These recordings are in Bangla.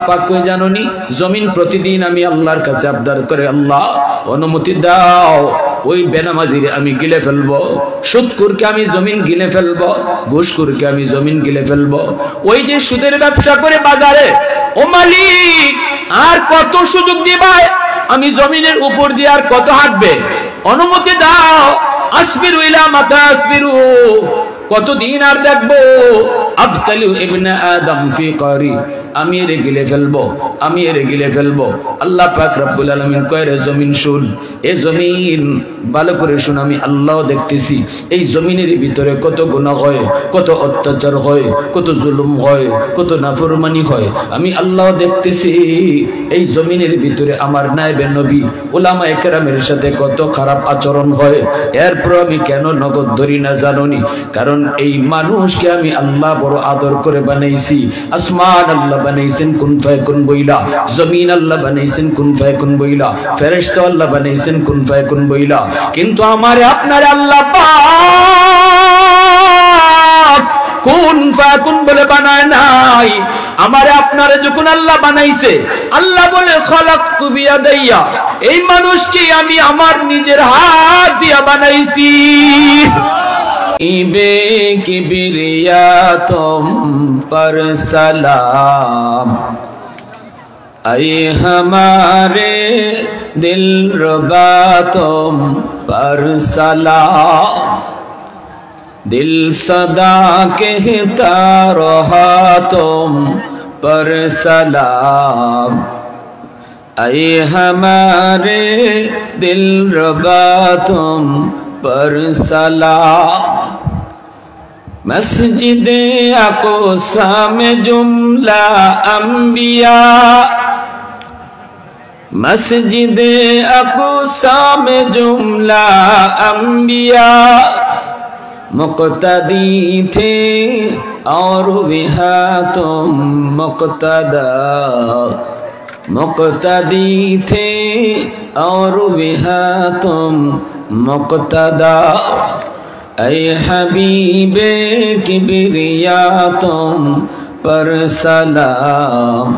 পাক কই জানোনি জমিন প্রতিদিন আমি আল্লাহর কাছে আবদার করে, আল্লাহ অনুমতি দাও ওই বেনামাজিরে আমি গিলে ফেলবো, সুদখোরকে আমি জমিন গিলে ফেলবো, ঘুষখোরকে আমি জমিন গিলে ফেলবো। ওই যে সুদের ব্যবসা করে বাজারে, ও মালিক আর কত সুযোগ দিবাই, আমি জমিনের উপর দিয়ে আর কত হাঁটবে, অনুমতি দাও। আসবিরু ইলা মাতা আসবিরু, কতদিন আর দেখবো। আবতালু ইবনে আদম ফি করি, আমি এর গিলে ফেলবো, আমি এর গিলে ফেলবো। আল্লাহ পাক রব্বুল আলামিন কয়, রে জমিন শুন, এ জমিন ভালো করে শুন, আমি আল্লাহ দেখতেছি এই জমিনের ভিতরে কত গুনাহ হয়, কত অত্যাচার হয়, কত জুলুম হয়, কত নাফরমানি হয়, আমি আল্লাহ দেখতেছি। এই জমিনের ভিতরে আমার নায়েবে নবী উলামায়ে কেরামের সাথে কত খারাপ আচরণ হয়, এরপর আমি কেন নগদ ধরি না জানোনি? কারণ এই মানুষকে আমি আল্লাহ বড় আদর করে বানাইছি। আসমান আল্লাহ বানাইছেন কুন ফায়াকুন বইলা, জমিন আল্লাহ বানাইছেন কুন ফায়াকুন বইলা, ফেরেশতা আল্লাহ বানাইছেন কুন ফায়াকুন বইলা, কিন্তু আমারে আপনারে আল্লাহ পাক কুন ফায়াকুন বলে বানায় নাই। আমারে আপনারে যখন আল্লাহ বানাইছে, আল্লাহ বলে খালাকতু বিয়াদাইয়া, এই মানুষকে আমি আমার নিজের হাত দিয়া বানাইছি। इबे किबरिया तुम पर सलाम, आए हमारे दिल रुबा तुम पर सलाम, दिल सदा कहता रहा तुम पर सलाम, आए हमारे दिल रुबा तुम पर सलाम। मस्जिद अक़सा में जुमला अंबिया, मस्जिद अक़सा में जुमला अंबिया, मुक़्तदी थे और विहा तुम मुक़्तदा, मुक़्तदी थे और विहा तुम मुक़्तदा, ऐ हबीबे किबरिया तुम पर सलाम,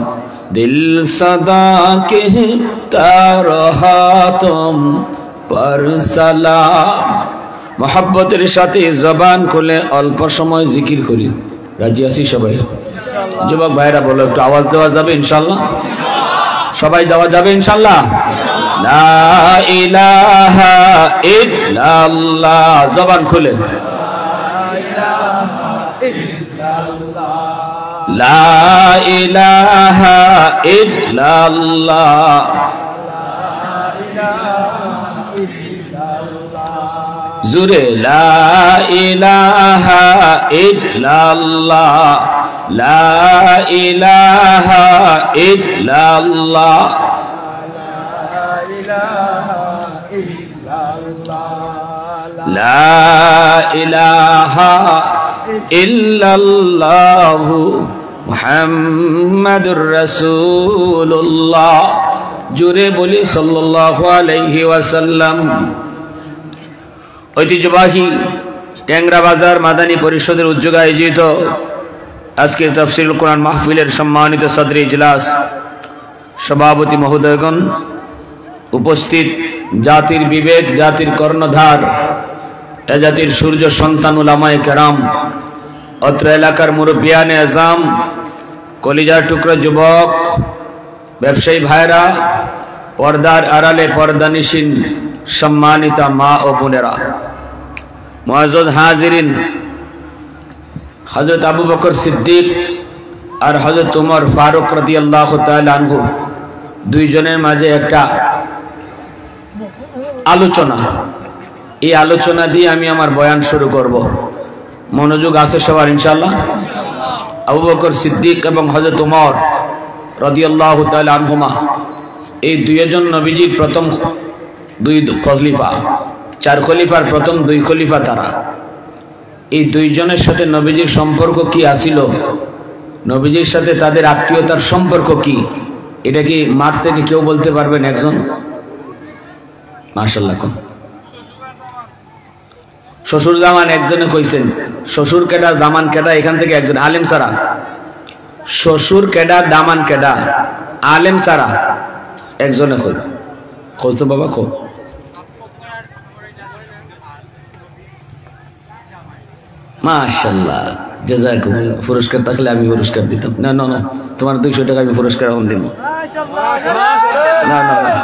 दिल सदा कहता रहा तुम पर सलाम। मोहब्बतेर साथे जबान खुले अल्प समय जिकिर करी, राजी आছি সবাই? যুবক ভাইরা বলো, একটু আওয়াজ দেওয়া যাবে ইনশাআল্লাহ? সবাই দেওয়া যাবে ইনশাআল্লাহ? লা ইলাহা ইল্লাল্লাহ, জবান খুলে লা ইলাহা ইল্লাল্লাহ, জুরে লা ইলাহা ইল্লাল্লাহ, লা ইলাহা ইল্লাল্লাহ, লা ইলাহা ইল্লাল্লাহু মুহাম্মাদুর রাসূলুল্লাহ। জোরে বলি সাল্লাল্লাহু আলাইহি ওয়াসাল্লাম। ঐতিহ্যবাহী ট্যাংরা বাজার মাদানী পরিষদের উদ্যোগে আয়োজিত আজকের তাফসীরুল কোরআন মাহফিলের সম্মানিত সদরে ইজলাস, সভাপতি মহোদয়গণ, উপস্থিত জাতির বিবেক, জাতির কর্ণধার, এ জাতির সূর্য সন্তান উলামায়ে কেরাম, অত্র এলাকার মুরব্বিয়ানে আজম, কলিজার টুকরো যুবক, ব্যবসায়ী ভাইরা, পর্দার আড়ালে পর্দানিশীন সম্মানিতা মা ও বোনেরা, মুআজ্জাজ হাজিরিন, হযরত আবু বকর সিদ্দিক আর হযরত ওমর ফারুক রাদিয়াল্লাহু তাআলা আনহু দুইজনের মাঝে একটা আলোচনা, এই আলোচনা দিয়ে আমি আমার বয়ান শুরু করব। মনোযোগ আছে সবার ইনশাআল্লাহ? আবু বকর সিদ্দিক এবং হযরত ওমর রাদিয়াল্লাহু তাআলা আনহুমা, এই দুইজন নবীজির প্রথম দুই খলিফা, চার খলিফার প্রথম দুই খলিফা তারা। এই দুইজনের সাথে নবীজির সম্পর্ক কি আছিল, নবীজির সাথে তাদের আত্মীয়তার সম্পর্ক কি, এটা কি মাঠ থেকে কেউ বলতে পারবেন একজন? মাশাআল্লাহ। শ্বশুর জামান একজনে কইছেন, শ্বশুর কেডা জামান কেডা, এখান থেকে একজন আলেম ছাড়া শ্বশুর কেডা দামান কেডা আলেম সারা একজনে কই কই তো বাবা কো মাশাআল্লাহ জাযাকুমুল্লাহ পুরস্কার থাকলে আমি পুরস্কার দিতাম না না না তোমার 200 টাকা আমি পুরস্কার এখন দিব মাশাআল্লাহ না না না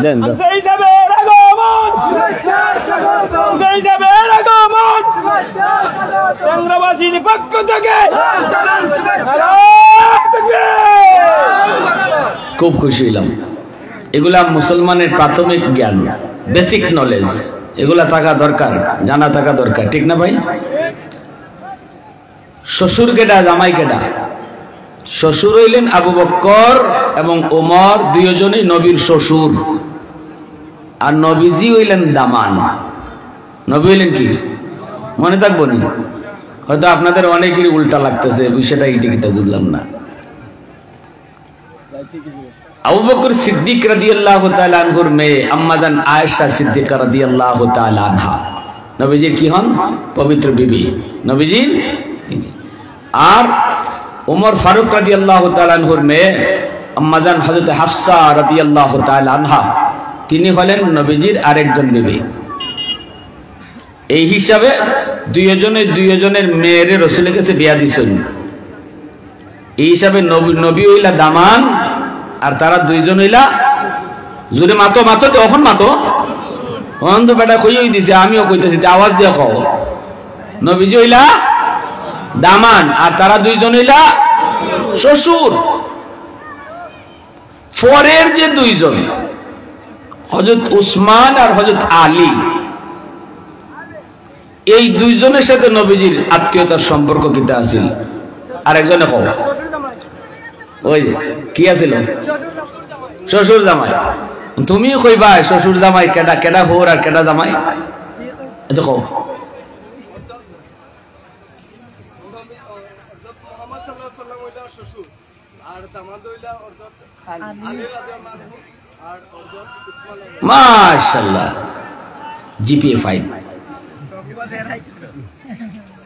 দেন খুব খুশি হইলাম এগুলা মুসলমানের প্রাথমিক জ্ঞান বেসিক নলেজ এগুলা থাকা দরকার জানা থাকা দরকার ঠিক না ভাই শ্বশুর কেডা জামাই কেডা শ্বশুর হইলেন আবু বকর এবং ওমর দুইজনই নবীর শ্বশুর আর নবীজি হইলেন দামান নবী হইলেন কি মনে থাকবো নি হয়তো আপনাদের অনেকেরই উল্টা লাগতেছে বিষয়টা এইটা বুঝলাম না আবু বকর সিদ্দিক রাদিয়াল্লাহু তাআলা আনহুর মেয়ে আম্মা জান আয়েশা সিদ্দিকা রাদিয়াল্লাহু তাআলা আনহা নবীজির কি হন পবিত্র বিবি নবীজির আর ওমর ফারুক রাদিয়াল্লাহু তাআলা আনহুর মেয়ে আম্মা জান হযরত হাফসা রাদিয়াল্লাহু তাআলা আনহা তিনি হলেন নবীজির আরেকজন বিবি এই হিসাবে দুইজনের মেয়ের রাসূলের কাছে বিয়া দিছেন এই হিসাবে নবী হইলা দামান আর তারা দুইজন হইলা জোরে মাতো তখন মাতো অন্ধ বেটা কইই দিছে আমিও কইতেছি আওয়াজ দিয়ে কও নবীজি হইলা দামান আর তারা দুইজন হইলা শ্বশুর পরের যে দুইজন হযরত উসমান আর হযরত আলী এই দুইজনের সাথে নবীজির আত্মীয়তার সম্পর্ক কিতা আছিল আর একজনে কও ওই কি আছিল শ্বশুর জামাই তুমি কইবা শ্বশুর জামাই কেডা কেডা হোর আর কেডা জামাই আচ্ছা কও মাশাআল্লাহ জিপিএ 5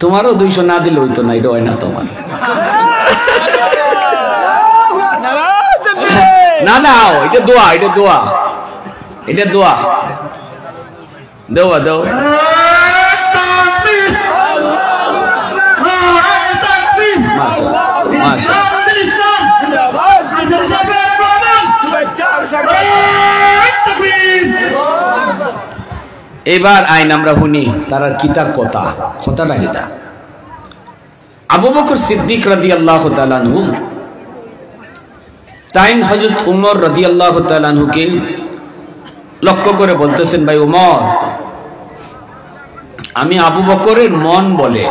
তোমারও 200 না দিলে হইতো না এটা হয় না তোমার না না এটা দোয়া দাও এবার আইন আমরা শুনি তার কিতা কথাটা কিতা আবু বকর সিদ্দিক রাদিয়াল্লাহু তাআলা আনহু তাইন হযরত উমর রাদিয়াল্লাহু তাআলা আনহুকে লক্ষ্য করে বলতেছেন ভাই উমর আমি আবু বকরের মন বলে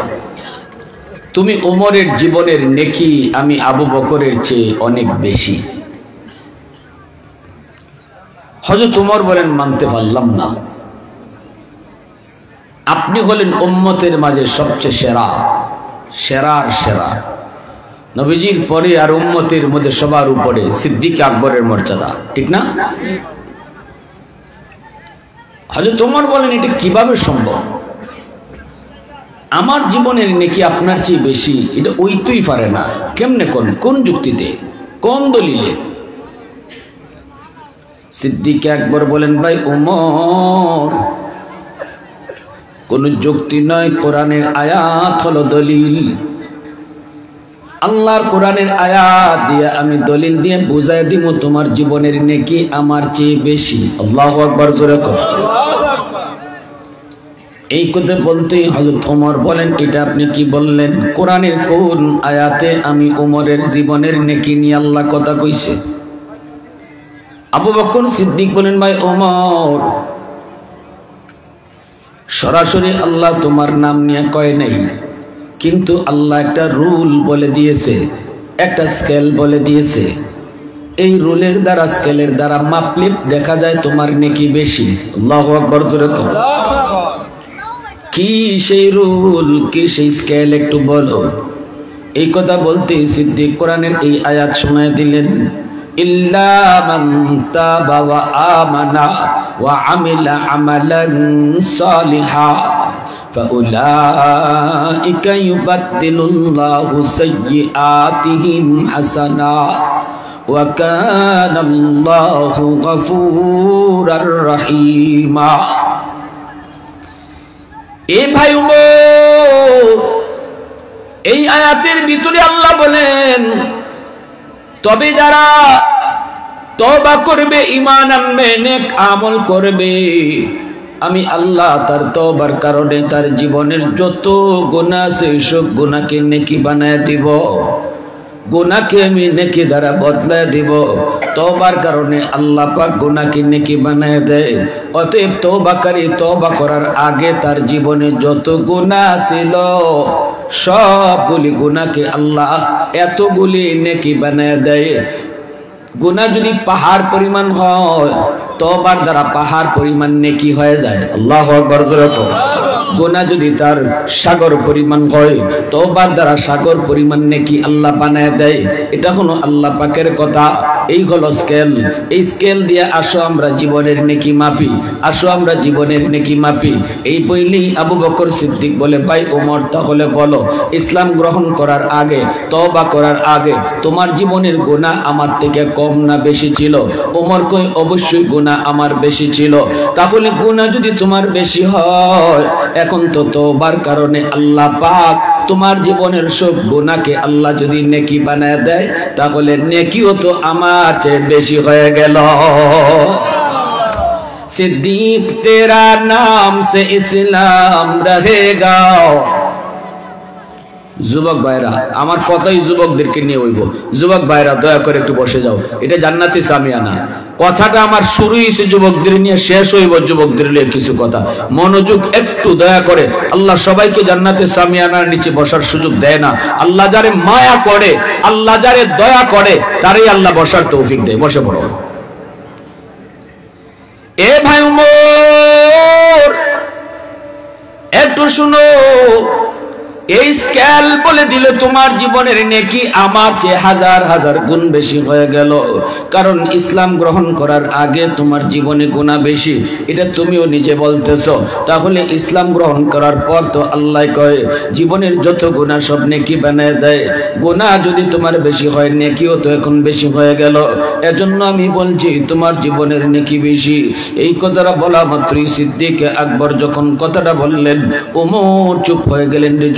তুমি উমরের জীবনের নেকি আমি আবু বকরের চেয়ে অনেক বেশি হযরত উমর বলেন মানতে পারলাম না আপনি হলেন উম্মতের মাঝে সবচেয়ে সেরা নবীজির পরে আর উম্মতের মধ্যে সবার উপরে সিদ্দিক আকবরের মর্যাদা ঠিক না হযরত ওমর বলেন এটা কিভাবে সম্ভব আমার জীবনের নেকি আপনার চেয়ে বেশি এটা ওইতেই পারে না কেমনে কোন যুক্তিতে কোন দলিলে সিদ্দিক আকবর বলেন ভাই ওমর কোন যুক্তি নয় কোরআনের আয়াত হলো দলিল আল্লাহর কোরআনের আয়াত দিয়ে আমি দলিল দিয়ে বুঝাই দিব তোমার জীবনের নেকি আমার চেয়ে বেশি আল্লাহু আকবার জোরে কর এই কথা বলতে হযরত ওমর বলেন এটা আপনি কি বললেন কোরআনের কোন আয়াতে আমি ওমরের জীবনের নেকি নিয়ে আল্লাহ কথা কইছে আবু বকর সিদ্দিক বলেন ভাই ওমর সরাসরি আল্লাহ তোমার নাম নিয়ে কয় নাই কিন্তু আল্লাহ একটা রুল বলে দিয়েছে একটা স্কেল বলে দিয়েছে এই রুলের দ্বারা স্কেলের দ্বারা মাপলে দেখা যায় তোমার নেকি বেশি আল্লাহু আকবার জোরে কও কি সেই রুল কি সেই স্কেল একটু বলো এই কথা বলতে সিদ্দিক কোরআনের এই আয়াত শোনায় দিলেন إلا من تاب وآمن وعمل عملا صالحا فأولئك يبدل الله سيئاتهم حسنات وكان الله غفورا رحيما এই ভাই এই আয়াতের ভিতরে আল্লাহ বলেন তবে যারা তওবা করবে ঈমান আনবে নেক আমল করবে আমি আল্লাহ তার তওবার কারণে তার জীবনের যত গুনাহ আছে সব গুনাহকে নেকি বানায় দিব গুনাহকে আমি নেকি দ্বারা বদলায় দিব তওবার কারণে আল্লাহ পাক গুনাহকে নেকি বানায় দেয় অতএব তওবাকারী তওবা করার আগে তার জীবনে যত গুনাহ ছিল সবগুলি গুনাহকে আল্লাহ এতগুলি নেকি বানায় দেয় গুনাহ যদি পাহাড় পরিমাণ হয় তওবার দ্বারা পাহাড় পরিমাণ নেকি হয়ে যায় আল্লাহু আকবার জোরে তো গুনাহ যদি তার সাগর পরিমাণ হয় তওবার দ্বারা সাগর পরিমাণ নেকি আল্লাহ বানায় দেয় এটা হলো আল্লাহ পাকের কথা এই হলো স্কেল এই স্কেল দিয়ে আসো আমরা জীবনের নেকি মাপি আসো আমরা জীবনের নেকি মাপি এই বইলেই আবু বকর সিদ্দিক বলে ভাই ওমর তাহলে বলো ইসলাম গ্রহণ করার আগে তওবা করার আগে তোমার জীবনের গুনাহ আমার থেকে কম না বেশি ছিল ওমর কই অবশ্যই গুনাহ আমার বেশি ছিল তাহলে গুনাহ যদি তোমার বেশি হয় এখন তো তওবার কারণে আল্লাহ পাক তোমার জীবনের সব গুনাহকে আল্লাহ যদি নেকি বানায় দেয় তাহলে নেকিও তো আমার চেয়ে বেশি হয়ে গেল সিদ্দিক তেরা নাম সে ইসলাম রহেগা যুবক ভাইরা আমার কথাই যুবকদেরকে নিয়ে হইব যুবক ভাইরা দয়া করে একটু বসে যাও এটা জান্নাতি সামিয়ানা কথাটা আমার শুরু হইছে যুবকদের নিয়ে শেষ হইব যুবকদের নিয়ে কিছু কথা মনোযোগ একটু দয়া করে আল্লাহ সবাইকে জান্নাতে সামিয়ানার নিচে বসার সুযোগ দেয় না আল্লাহ যারে মায়া করে আল্লাহ যারে দয়া করে তারই আল্লাহ বসার তৌফিক দেয় বসে পড়ো এ ভাই উমর একটু শুনো এই স্কেল বলে দিলে তোমার জীবনের নেকি আমার চেয়ে হাজার হাজার গুণ বেশি হয়ে গেল কারণ ইসলাম গ্রহণ করার আগে তোমার জীবনে গুনাহ বেশি এটা তুমিও নিজে বলতেছো তাহলে ইসলাম গ্রহণ করার পর তো আল্লাহ কয় জীবনের যত গুনাহ সব নেকি বানায় দেয় গুনাহ যদি তোমার বেশি হয় নেকিও তো এখন বেশি হয়ে গেল এজন্য আমি বলছি তোমার জীবনের নেকি বেশি এই কথাটা বলা মাত্রই সিদ্দিক আকবর যখন কথাটা বললেন ওমর চুপ হয়ে গেলেন রে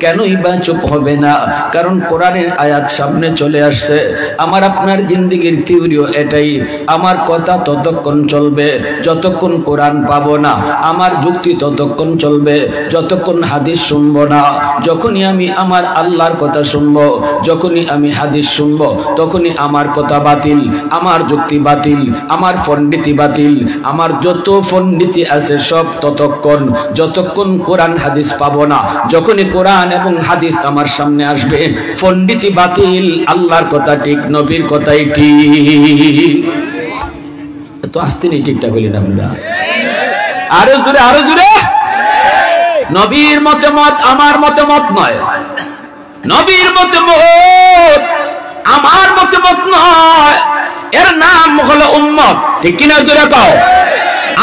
কেনই বা চুপ হবে না কারণ কোরআনের আয়াত সামনে চলে আসছে আমার আপনার জিন্দেগির থিওরিও এটাই আমার কথা ততক্ষণ চলবে যতক্ষণ কোরআন পাবো না আমার যুক্তি ততক্ষণ চলবে যতক্ষণ হাদিস শুনবো না যখনই আমি আমার আল্লাহর কথা শুনবো যখনই আমি হাদিস শুনবো তখনই আমার কথা বাতিল আমার যুক্তি বাতিল আমার পণ্ডিতি বাতিল আমার যত পণ্ডিতি আছে সব ততক্ষণ যতক্ষণ কোরআন হাদিস পাবো না যখনই কোরআন এবং হাদিস আমার সামনে আসবে পণ্ডিতি বাতিল আল্লাহর কথা ঠিক নবীর কথাই ঠিক তো আস্তে নেই ঠিকঠাক বলি না আমরা আরো জোরে নবীর মতামত আমার মতামত নয় নবীর মতামত আমার মতামত নয় এর নাম হলো উম্মত ঠিক কিনা জোরে কও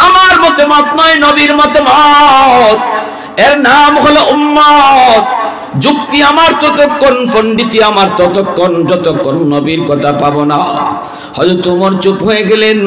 আমার মতামত নয় নবীর মতামত এর নাম হলো উম্মত যুক্তি আমার ততক্ষণ পণ্ডিতি আমার ততক্ষণ যতক্ষণ নবীর কথা পাবো না হযরত ওমর চুপ হয়ে গেলেন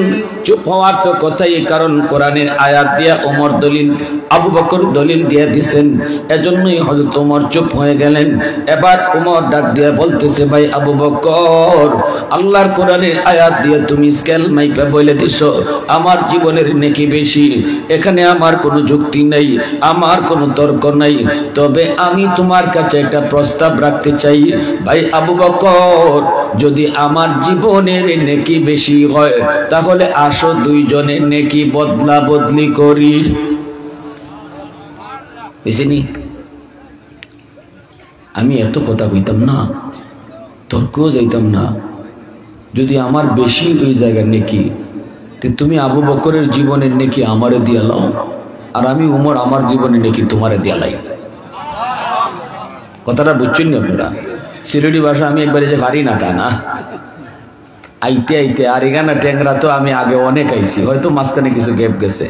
চুপ হওয়ার তো কথাই কারণ কোরআনের আয়াত দিয়া ওমর দলিল আবু বকর দলিল দিয়ে দিবেন এজন্যই হযরত ওমর চুপ হয়ে গেলেন এবার ওমর ডাক দিয়ে বলতেছে ভাই আবু বকর আল্লাহর কোরআনের আয়াত দিয়ে তুমি স্কেল মাইপা বলে দিছো আমার জীবনের নেকি বেশি এখানে আমার কোনো যুক্তি নেই আমার কোনো তর্ক নাই তবে আমি তোমার কাছে একটা প্রস্তাব রাখতে চাই ভাই আবু বকর যদি আমার জীবনের নেকি বেশি হয় তাহলে আসো দুইজনে নেকি বদলা বদলি করি বুঝিনি আমি এত কথা কইতাম না তর্কও যাইতাম না যদি আমার বেশি ওই জায়গার নেকি তুমি আবু বকরের জীবনের নেকি আমারে দিয়া লাও আর আমি উমর আমার জীবনের নেকি তোমারে দিয়া লাই কথাটা বুঝছেন না আপনারা সিলেটি ভাষা আমি একবারে যে পারি না তা না আইতে আইতে আরিগানা ট্যাংরা তো আমি আগে অনেক আইছি, হয়তো মাঝখানে কিছু গ্যাপ গেছে।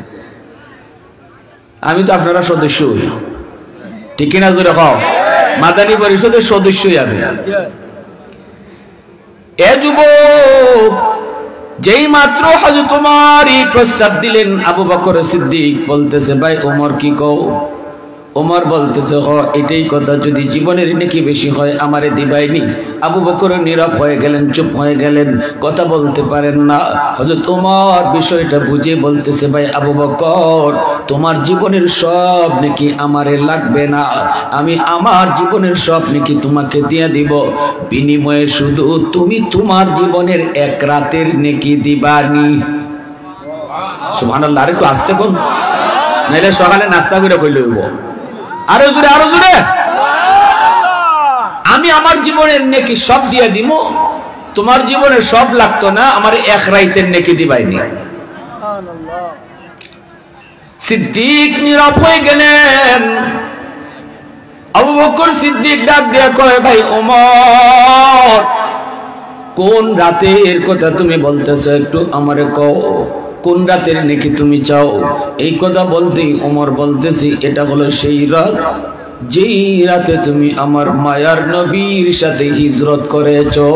আমি তো আপনারা সদস্যই, ঠিক কিনা জোরে কও? মাদানী পরিষদের সদস্যই আমি। এ যুবক, যেই মাত্র হযরত ওমর এই প্রস্তাব দিলেন, আবু বকর সিদ্দিক বলতেছে, ভাই ওমর কি কও? ওমর বলতেছে, এটাই কথা, যদি জীবনের নেকি বেশি হয় আমারে দিবাইনি। আবু বকর নীরব হয়ে গেলেন, চুপ হয়ে গেলেন, কথা বলতে পারেন না। হযরত ওমর বিষয়টা বুঝে বলতেছে, ভাই আবু বকর, তোমার জীবনের সব নেকি আমারে লাগবে না, আমি আমার জীবনের সব নেকি তোমাকে দিয়ে দিব, বিনিময়ে শুধু তুমি তোমার জীবনের এক রাতের নেকি দিবানি। সুবহানাল্লাহ। আরেকটু আস্তে বল, নাইলে সকালে নাস্তা করে কই লইব। আরো জোরে, আরো জোরে। আমি আমার জীবনের নেকি সব দিয়ে দিব, তোমার জীবনের সব লাগতো না, আমার এক রাতের নেকি দিবাইনি। সিদ্দিক নীরব হয়ে গেলেন। আবু বকর সিদ্দিক ডাক দিয়া কয়, ভাই ওমর, কোন রাতের কথা তুমি বলতেছো, একটু আমারে কও, কোন রাতের নেকি তুমি চাও? এই কথা বলতেই ওমর বলতেছি, এটা হলো সেই রাত যেই রাতে তুমি আমার মায়ার নবীর সাথে হিজরত করেছো,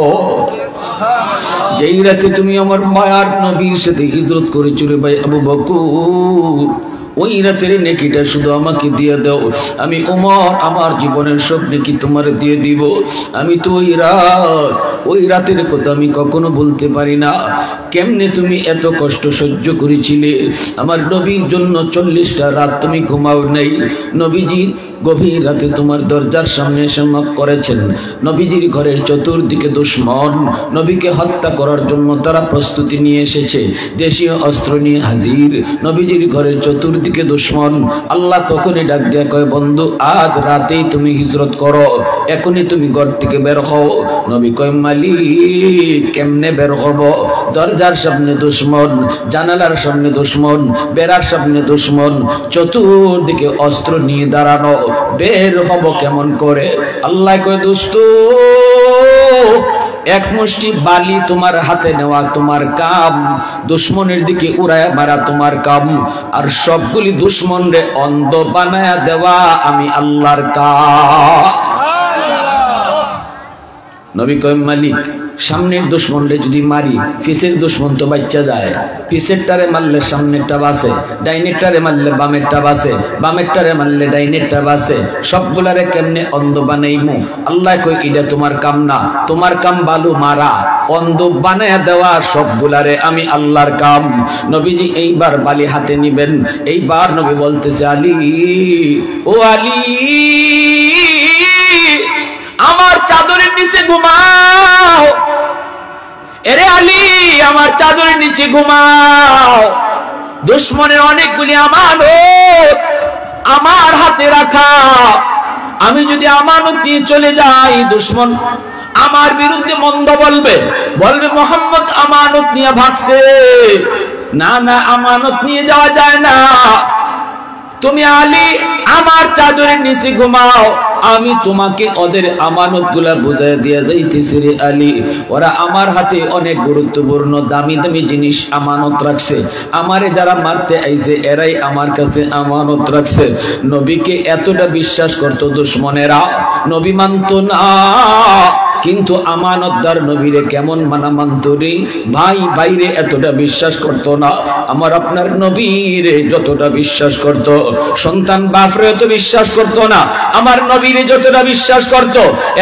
যেই রাতে তুমি আমার মায়ার নবীর সাথে হিজরত করেছো রে ভাই আবু বকর, ওই রাতের নেকিটা শুধু আমাকে দিয়ে দাও, আমি ওমর আমার জীবনের সব নেকি তোমার দিয়ে দিব। আমি তো ওই রাতের কথা আমি কখনো বলতে পারি না। কেমনে তুমি এত কষ্ট সহ্য করেছিলে? আমার নবীর জন্য 40টা রাত তুমি ঘুমাও নাই। নবীজি গভীর রাতে তোমার দরজার সামনে এসে নক করেছেন। নবীজির ঘরের চতুর্দিকে দুশমন, নবীকে হত্যা করার জন্য তারা প্রস্তুতি নিয়ে এসেছে, দেশীয় অস্ত্র নিয়ে হাজির। নবীজির ঘরের চতুর্দিকে দুশমন। আল্লাহ তখনই ডাক দিয়া কয়, বন্ধু আজ রাতেই তুমি হিজরত করো, এখনই তুমি ঘর থেকে বের হও। নবী কয়, মালিক কেমনে বের হব? দরজার সামনে দুশমন, জানালার সামনে দুশমন, বেড়ার সামনে দুশমন, চতুর্দিকে অস্ত্র নিয়ে দাঁড়ানো, বের হব কেমন করে? আল্লাহ কয়, দোস্ত এক মুষ্টি বালি তোমার হাতে নেওয়া তোমার কাম, দুশমনের দিকে উড়ায় মারা তোমার কাম, আর সবগুলি দুশমনরে অন্ধ বানায়া দেওয়া আমি আল্লাহর কাম। নবী কয়, মালিক সামনের দুশমনরে যদি মারি, পিছের দুশমন তো বাচ্চা যায়, পিছেরটারে মারলে সামনেরটা বাঁচে, ডাইনেরটারে মারলে বামেরটা বাঁচে, বামেরটারে মারলে ডাইনেরটা বাঁচে, সবগুলারে কেমনে অন্ধ বানাইমু? আল্লাহ কই, এটা তোমার কাম না, তোমার কাম বালু মারা, অন্ধ বানায়া দেওয়া সবগুলারে আমি আল্লাহর কাম। নবীজি এইবার বালি হাতে নিবেন, এইবার নবী বলতেছে, আলী ও আলী, আমার চাদরের নিচে ঘুমাও। এরে আলী, আমার চাদরের নিচে ঘুমাও। দুশমনের অনেকগুলি আমানত আমার হাতে রাখা, আমি যদি আমানত নিয়ে চলে যাই, দুশমন আমার বিরুদ্ধে মন্দ বলবে, বলবে মোহাম্মদ আমানত নিয়ে ভাগছে। না না, আমানত নিয়ে যাওয়া যায় না। তুমি আলী আমার চাদরের নিচে ঘুমাও, আমি তোমাকে ওদের আমানত গুলা বুঝাই দিয়া যাইতেছি রে আলী। ওরা আমার হাতে অনেক গুরুত্বপূর্ণ দামি দামি জিনিস আমানত রাখছে, আমারে যারা মারতে আইছে এরাই আমার কাছে আমানত রাখছে। নবীকে এতটা বিশ্বাস করতো দুশমনেরা, নবী মানতো না, কিন্তু আমানতদার নবীরে কেমন মানা মানত রে ভাই, বাইরে এতটা বিশ্বাস করতো না। আমার আপনার নবীরে যতটা বিশ্বাস করত, সন্তান বাপরে এত বিশ্বাস করতো না, আমার নবীরে যতটা বিশ্বাস করত।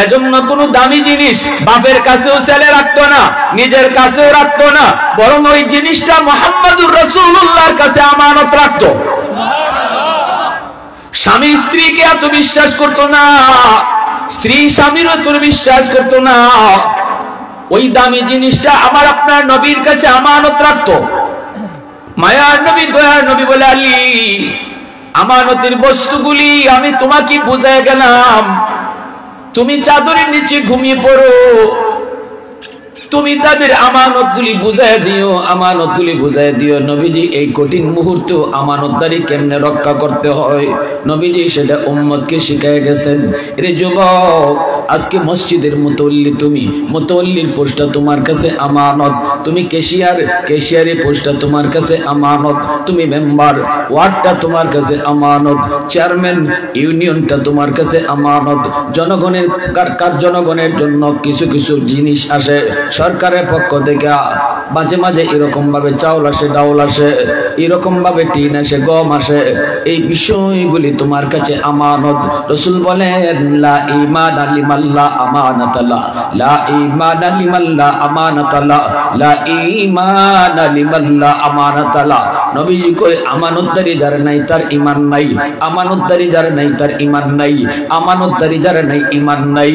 এজন্য কোনো দামি জিনিস বাপের কাছেও ছেলে রাখতো না, নিজের কাছেও রাখতো না, বরং ওই জিনিসটা মুহাম্মদুর রাসূলুল্লাহর কাছে আমানত রাখতো। স্বামী স্ত্রীকে এত বিশ্বাস করতো না, স্ত্রী স্বামীর উপর বিশ্বাস করতো না। ওই দামি জিনিসটা আমার আপনার নবীর কাছে আমানত রাখতো। মায়ার নবী, দয়ার নবী বলে, আলী আমানতের বস্তুগুলি আমি তোমাকে বুঝাই গেলাম, তুমি চাদরের নিচে ঘুমিয়ে পড়ো, তুমি তাদের আমানতগুলি বুঝাই দিও, আমানতগুলি বুঝাই দিও। নবীজি এই কঠিন মুহূর্তে আমানতদারি কেমনে রক্ষা করতে হয় নবীজি সেটা উম্মতকে শিখায় গেছেন। এর যুবক, আজকে মসজিদের মুতাওয়াল্লি তুমি, মুতাওয়াল্লির পোস্টটা তোমার কাছে আমানত, তুমি ক্যাশিয়ারের পোস্টটা তোমার কাছে আমানত, তুমি মেম্বার ওয়ার্ডটা তোমার কাছে আমানত, চেয়ারম্যান ইউনিয়নটা তোমার কাছে আমানত। জনগণের জন্য কিছু কিছু জিনিস আসে সরকারের পক্ষ থেকে, মাঝে মাঝে এরকম ভাবে চাউল আসে, ডাউল আসে, এরকম ভাবে টিন আসে, গম আসে, এই বিষয়গুলি তোমার কাছে আমানত। রাসূল বলেন লা ঈমানা লিমান লা আমানাতা লা, লা ঈমানা লিমান লা আমানাতা লা, লা ঈমানা লিমান লা আমানাতা লা। নবীজি কই আমানতদারি যার নাই তার ঈমান নাই, আমানতদারি যার নাই তার ঈমান নাই, আমানতদারি যার নাই ঈমান নাই।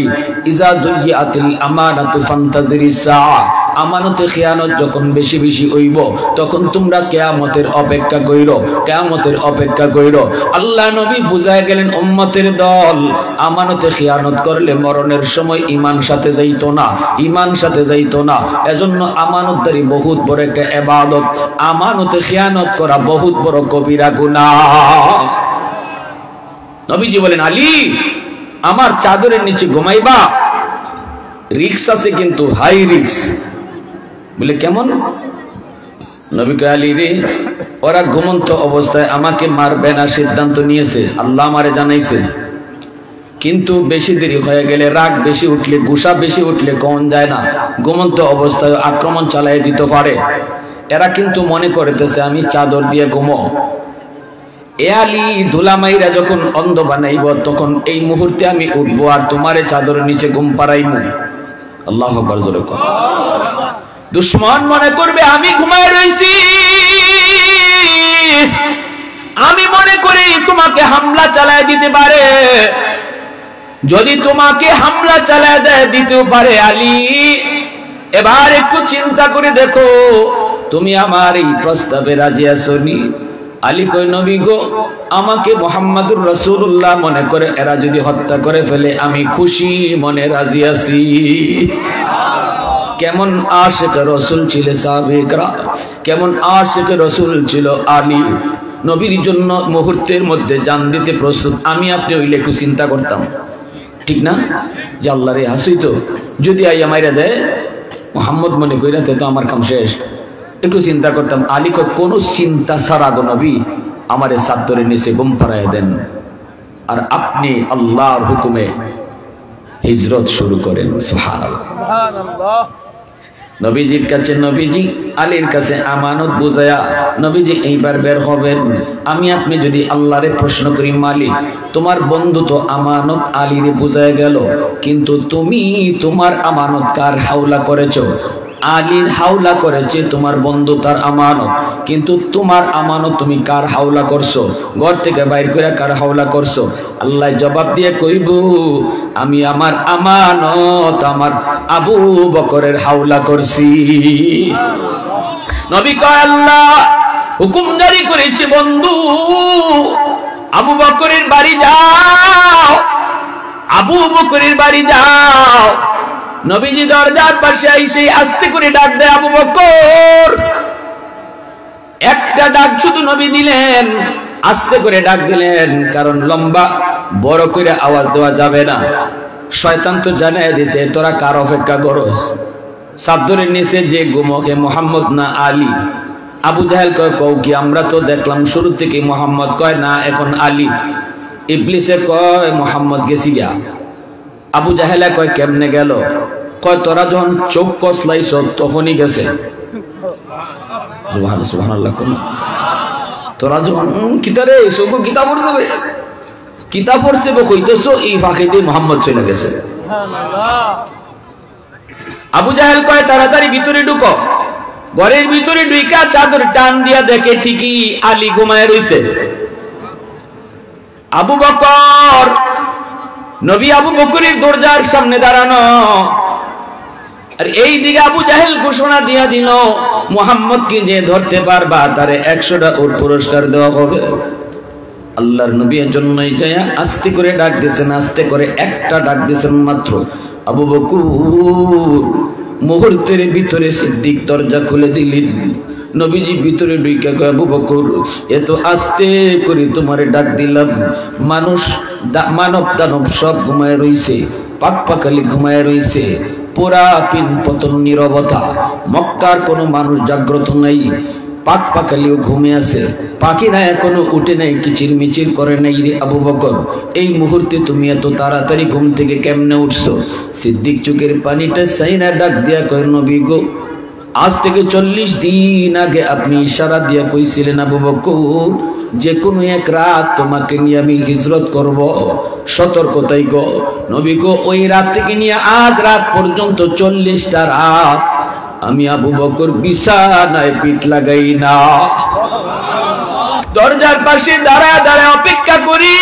ইজা দুইয়াতিল আমানাতু ফান্তাজিরিস সাআ, আমানতে খিয়ানত যখন বেশি বেশি হইব তখন তোমরা কিয়ামতের অপেক্ষা কইরো, কিয়ামতের অপেক্ষা কইরো। আল্লাহ নবী বুঝায় গেলেন উম্মতের দল আমানতে খিয়ানত করলে মরণের সময় ঈমান সাথে যাইতো না, ঈমান সাথে যাইতো না। এজন্য আমানতদারি বহুত বড় একটা ইবাদত, আমানতে খিয়ানত করা বহুত বড় কবিরা গুনাহ। নবীজি বলেন আলী আমার চাদরের নিচে ঘুমাইবা, রিক্স আছে কিন্তু হাই রিক্স। বলে কেমন? নবী কয় আলী রে, ওরা ঘুমন্ত অবস্থায় আমাকে মারবে না সিদ্ধান্ত নিয়েছে, আল্লাহ আমারে জানাইছে, কিন্তু বেশি দেরি হয়ে গেলে, রাগ বেশি উঠলে, গুসা বেশি উঠলে কোন যায় না, ঘুমন্ত অবস্থায় আক্রমণ চালিয়ে দিতে পারে। এরা কিন্তু মনে করতেছে আমি চাদর দিয়ে ঘুমো। এ আলী ধুলামাইরা যখন অন্ধ বানাইব তখন এই মুহূর্তে আমি উঠবো আর তোমারে চাদরের নিচে ঘুম পাড়াইবো। আল্লাহু আকবার জোরে কর। দুশমন মনে করবে আমি ঘুমায় রইছি, আমি মনে করি তোমাকে হামলা চালায় দিতে পারে। যদি তোমাকে হামলা চালায় দেয় দিতেও পারে আলী, এবার একটু চিন্তা করে দেখো তুমি আমার এই প্রস্তাবে রাজি আছোনি? আলী কই নবী গো, আমাকে মুহাম্মাদুর রাসূলুল্লাহ মনে করে এরা যদি হত্যা করে ফেলে আমি খুশি মনে রাজি আছি। কেমন আশিক রাসূল ছিল সাহাবায়ে, কেমন আশিক রাসূল ছিল আলী। নবীর জন্য মুহূর্তের মধ্যে জান দিতে প্রস্তুত। আমি আপনি হইলে একটু চিন্তা করতাম, ঠিক না, যে আল্লাহ রে হাসিত যদি আইয়া মাইরা দেয় মুহাম্মদ মনে কইরা তো আমার কাম শেষ। একটু চিন্তা করতাম। আলী কয় কোনো চিন্তা ছাড়া গো নবী আমারে চাদরের নিচে ঘুম পাড়াইয়া দেন আর আপনি আল্লাহর হুকুমে হিজরত শুরু করেন। সুবহানাল্লাহ। নবীজির কাছে, নবীজি আলীর কাছে আমানত বুঝায়া নবীজি এইবার বের হবেন। আমি আপনি যদি আল্লাহরে প্রশ্ন করি মালিক তোমার বন্ধু তো আমানত আলীরে বুঝায় গেল, কিন্তু তুমি তোমার আমানত কার হাওলা করেছো? আলীর হাওলা করেছে তোমার বন্ধু তার আমানত, কিন্তু তোমার আমানত তুমি কার হাওলা করছো? ঘর থেকে বাইর করে কার হাওলা করছো? আল্লাহ জবাব দিয়ে কইব আমি আমার আমানত আমার আবু বকরের হাওলা করছি। নবী কয় আল্লাহ হুকুম জারি করেছে বন্ধু আবু বকরের বাড়ি যাও, আবু বকরের বাড়ি যাও। নবীজি দরজার পাশে এসে আস্তে করে ডাক দেয় আবু বকর। একটা ডাক শুধু নবী দিলেন, আস্তে করে ডাক দিলেন, কারণ লম্বা বড় করে আওয়াজ দেওয়া যাবে না। শয়তান তো জানাই দিছে তোরা কার অপেক্ষা করস। চাদরের নিচে যে ঘুমোকে মুহাম্মদ না আলী? আবু জাহেল কয় কও কি, আমরা তো দেখলাম শুরু থেকে মুহাম্মদ। কয় না এখন আলী। ইবলিসে কয় মুহাম্মদ গেছি গা। আবু জাহেলা কয় কেমনে গেল? কয় তোরা যখন চোখ কসলাইছ তখনই গেছে। সুবহানাল্লাহ। তোরা যখন কিতারে চোখ কিতাব পড়ছে, কিতাব পড়ছে কইতেছো এই ফাঁকে দিয়ে মুহাম্মদ চলে গেছে। আবু জাহেল কয় তাড়াতাড়ি ভিতরে ঢুকো। ঘরের ভিতরে ঢুইকা চাদর টান দিয়া দেখে ঠিকই আলী ঘুমায় রইছে। আবু বকর, নবী আবু বকরের দরজার সামনে দাঁড়ানো, আর এই দিকে আবু জাহেল ঘোষণা দিয়া দিল মুহাম্মদকে যে ধরতে পারবা তারে 100টা ওর পুরস্কার দেওয়া হবে। আল্লাহর নবীর জন্যই যায় আস্তে করে ডাক দিয়েছেন, আস্তে করে একটা ডাক দিয়েছেন মাত্র। আবু বকর মুহূর্তের ভিতরে সিদ্দিক দরজা খুলে দিলেন। নবীজি ভিতরে ঢুইকা কয় আবু বকর এত আস্তে করে তোমারে ডাক দিলাম, মানুষ মানব দানব সব ঘুমায় রইছে, পাক পাকালি ঘুমায় রইছে, পুরা পিন পতন নীরবতা, মক্কার কোনো মানুষ জাগ্রত নাই, পাক পাকালিও ঘুমে আছে, পাখিরা এখনো উঠে নাই, কিচির মিচির করে নাই। রে আবু বকর, এই মুহূর্তে তুমি এত তাড়াতাড়ি ঘুম থেকে কেমনে উঠছো? সিদ্দিক চোখের পানিটা সাইনা ডাক দিয়া কয়, নবী গো, আজ থেকে 40 দিন আগে আপনি ইশারা দিয়া কইছিলেন আবু বকর, যে কোনো এক রাত তোমাকে নিয়ে আমি হিজরত করব, সতর্কতাই গো নবী গো। ওই রাত থেকে নিয়ে আজ রাত পর্যন্ত 40টা রাত আমি আবু বকর বিছানায় পিঠ লাগাই না, দরজার পাশে দাঁড়ায় দাঁড়ায় অপেক্ষা করি